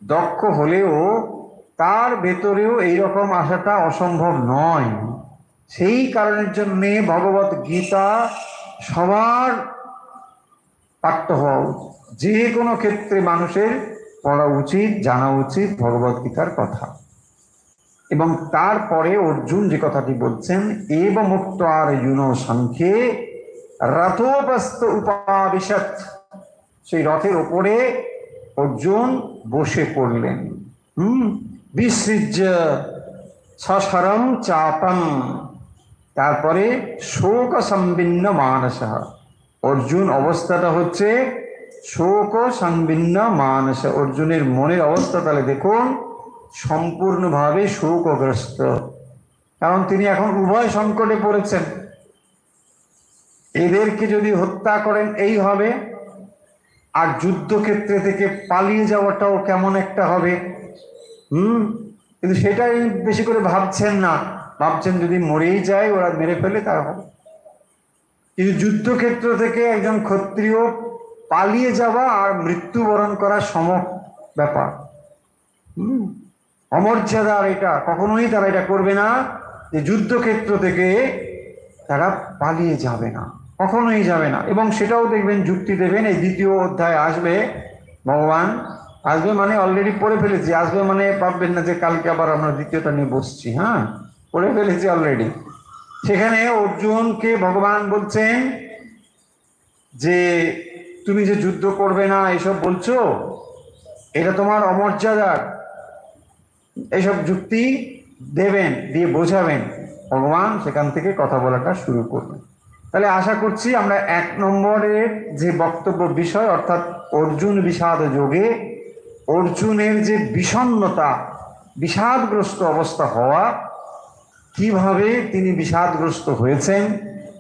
Speaker 1: দক্ষ হলেও তার ভেতরেও এইরকম আসাটা অসম্ভব নয়। সেই কারণের জন্যে ভগবত গীতা সবার পাঠ্য হওয়া উচিত, যে কোনো ক্ষেত্রে মানুষের পড়া উচিত, জানা উচিত ভগবত গীতার কথা। এবং তারপরে অর্জুন যে কথাটি বলছেন, এব মুক্ত আর ইউন সংখ্যে রথোপস্থ উপাবিশত, সেই রথের ওপরে অর্জুন বসে পড়লেন। বিসৃজ্য সশরম চাপম, তারপরে শোক সংবিন্ন মানস। অর্জুন অবস্থাটা হচ্ছে শোক সংবিন্ন মানস, অর্জুনের মনের অবস্থা তাহলে দেখুন সম্পূর্ণভাবে শোকগ্রস্ত, কারণ তিনি এখন উভয় সংকটে পড়েছেন। এদেরকে যদি হত্যা করেন এই হবে, আর যুদ্ধক্ষেত্রে থেকে পালিয়ে যাওয়াটাও কেমন একটা হবে। কিন্তু সেটাই বেশি করে ভাবছেন না, ভাবছেন যদি মরেই যায়, ওরা মেরে ফেলে তার হবে। কিন্তু যুদ্ধক্ষেত্র থেকে একজন ক্ষত্রিয় পালিয়ে যাওয়া আর মৃত্যুবরণ করা সম ব্যাপার। অমর্যাদার এটা কখনোই তারা এটা করবে না, যে যুদ্ধক্ষেত্র থেকে তারা পালিয়ে যাবে না, কখনোই যাবে না। এবং সেটাও দেখবেন, যুক্তি দেবেন, এই দ্বিতীয় অধ্যায় আসবে, ভগবান আসবে মানে অলরেডি পড়ে ফেলেছি, আসবে মানে ভাববেন না যে কালকে আবার আমরা দ্বিতীয়টা নিয়ে বসছি, হ্যাঁ, পড়ে ফেলেছি অলরেডি। সেখানে অর্জুনকে ভগবান বলছেন যে তুমি যে যুদ্ধ করবে না এসব বলছো, এটা তোমার অমর্যাদার, এইসব যুক্তি দেবেন, দিয়ে বোঝাবেন। ভগবান সেখান থেকে কথা বলাটা শুরু করবেন। তাহলে আশা করছি আমরা 1 নম্বরের যে বক্তব্য বিষয়, অর্থাৎ অর্জুন বিষাদ যোগে, অর্জুনের যে বিষণ্ণতা, বিষাদগ্রস্ত অবস্থা হওয়া, কিভাবে তিনি বিষাদগ্রস্ত হয়েছেন,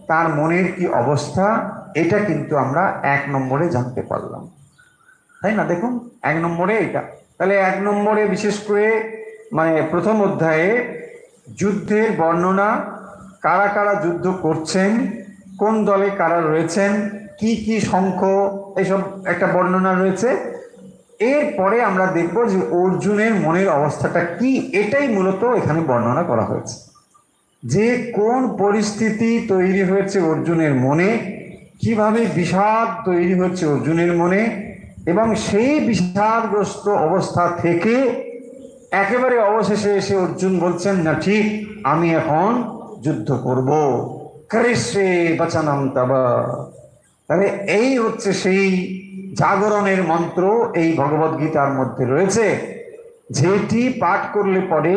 Speaker 1: তার মনের কি অবস্থা, এটা কিন্তু আমরা 1 নম্বরে জানতে পারলাম, তাই না? দেখুন 1 নম্বরে এটা। তাহলে 1 নম্বরে বিশেষ করে মানে প্রথম অধ্যায়ে যুদ্ধের বর্ণনা, কারা কারা যুদ্ধ করছেন, কোন দলে কারা রয়েছেন, কি কি সংখ্য, এইসব একটা বর্ণনা রয়েছে। এরপরে আমরা দেখব যে অর্জুনের মনের অবস্থাটা কি, এটাই মূলত এখানে বর্ণনা করা হয়েছে, যে কোন পরিস্থিতি তৈরি হয়েছে অর্জুনের মনে, কিভাবে বিষাদ তৈরি হচ্ছে অর্জুনের মনে, এবং সেই বিষাদগ্রস্ত অবস্থা থেকে একেবারে অবশেষে এসে অর্জুন বলছেন না ঠিক, আমি এখন যুদ্ধ করব, করিষ্যে বচনম তব। তাহলে এই হচ্ছে সেই জাগরণের মন্ত্র, এই ভগবদ গীতার মধ্যে রয়েছে, যেটি পাঠ করলে পরে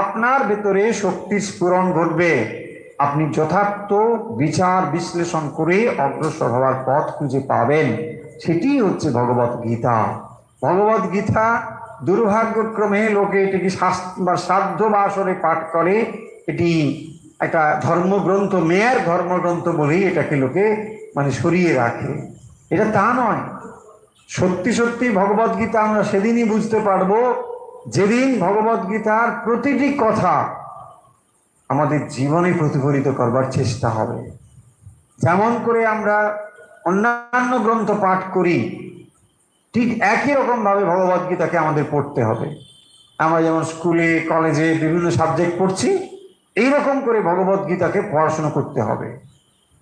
Speaker 1: আপনার ভেতরে শক্তির স্ফুরণ ঘটবে, আপনি যথার্থ বিচার বিশ্লেষণ করে অগ্রসর হওয়ার পথ খুঁজে পাবেন। সেটি হচ্ছে ভগবত গীতা। ভগবত গীতা দুর্ভাগ্যক্রমে লোকে এটিকে সাধ্য বাসরে পাঠ করে, এটি একটা ধর্মগ্রন্থ, মেয়ের ধর্মগ্রন্থ বলেই এটাকে লোকে মানে সরিয়ে রাখে। এটা তা নয়। সত্যি সত্যি ভগবত গীতা আমরা সেদিনই বুঝতে পারবো যেদিন ভগবত গীতার প্রতিটি কথা আমাদের জীবনে প্রতিফলিত করবার চেষ্টা হবে। যেমন করে আমরা অন্যান্য গ্রন্থ পাঠ করি, ঠিক একই রকম ভাবে ভগবত গীতাকে আমাদের পড়তে হবে। আমরা যেমন স্কুলে কলেজে বিভিন্ন সাবজেক্ট পড়ছি, এইরকম করে ভগবত গীতাকে পড়াশোনা করতে হবে।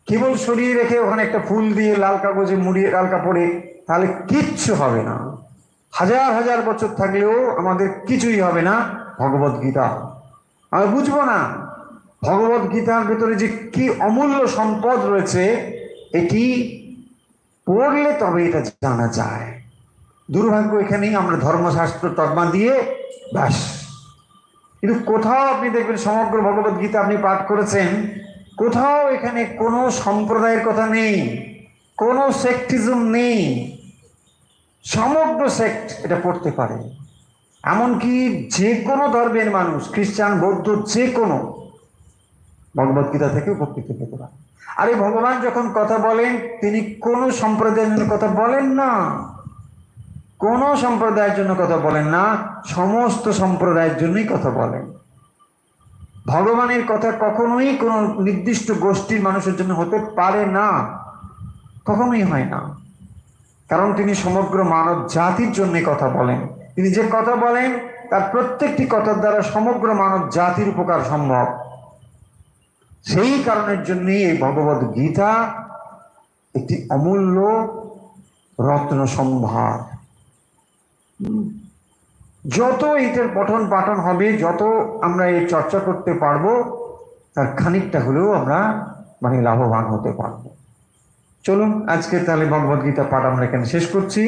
Speaker 1: কেবল সরিয়ে রেখে ওখানে একটা ফুল দিয়ে লাল কাগজে মুড়িয়ে লাল কাপড়ে, তাহলে কিচ্ছু হবে না। হাজার হাজার বছর থাকলেও আমাদের কিছুই হবে না ভগবত গীতা। আমরা বুঝবো না ভগবত গীতার ভেতরে যে কি অমূল্য সম্পদ রয়েছে, এটি পড়লে তবে এটা জানা যায়। দুর্ভাগ্য এখানেই আমরা ধর্মশাস্ত্র তকমা দিয়ে ব্যাস। কিন্তু কোথাও আপনি দেখবেন সমগ্র ভগবত গীতা আপনি পাঠ করেছেন, কোথাও এখানে কোনো সম্প্রদায়ের কথা নেই, কোনো সেক্টিজম নেই। সমগ্র সেক্ট এটা পড়তে পারে, এমনকি যে কোনো ধর্মের মানুষ, খ্রিস্টান, বৌদ্ধ, যে কোনো ভগবত গীতা থেকে উপকৃত পেতে পারে। আর এই ভগবান যখন কথা বলেন, তিনি কোনো সম্প্রদায়ের জন্য কথা বলেন না, কোনো সম্প্রদায়ের জন্য কথা বলেন না, সমস্ত সম্প্রদায়ের জন্যই কথা বলেন। ভগবানের কথা কখনোই কোনো নির্দিষ্ট গোষ্ঠীর মানুষের জন্য হতে পারে না, কখনোই হয় না। কারণ তিনি সমগ্র মানব জাতির জন্য কথা বলেন। তিনি যে কথা বলেন তার প্রত্যেকটি কথার দ্বারা সমগ্র মানব জাতির উপকার সম্ভব। সেই কারণের জন্যই এই ভগবত গীতা একটি অমূল্য রত্ন সম্ভার। যত এটার পঠন পাঠন হবে, যত আমরা এই চর্চা করতে পারবো, তার খানিকটা হলেও আমরা লাভবান হতে পারবো। চলুন আজকে তাহলে ভগবত গীতা পাঠ আমরা এখানে শেষ করছি।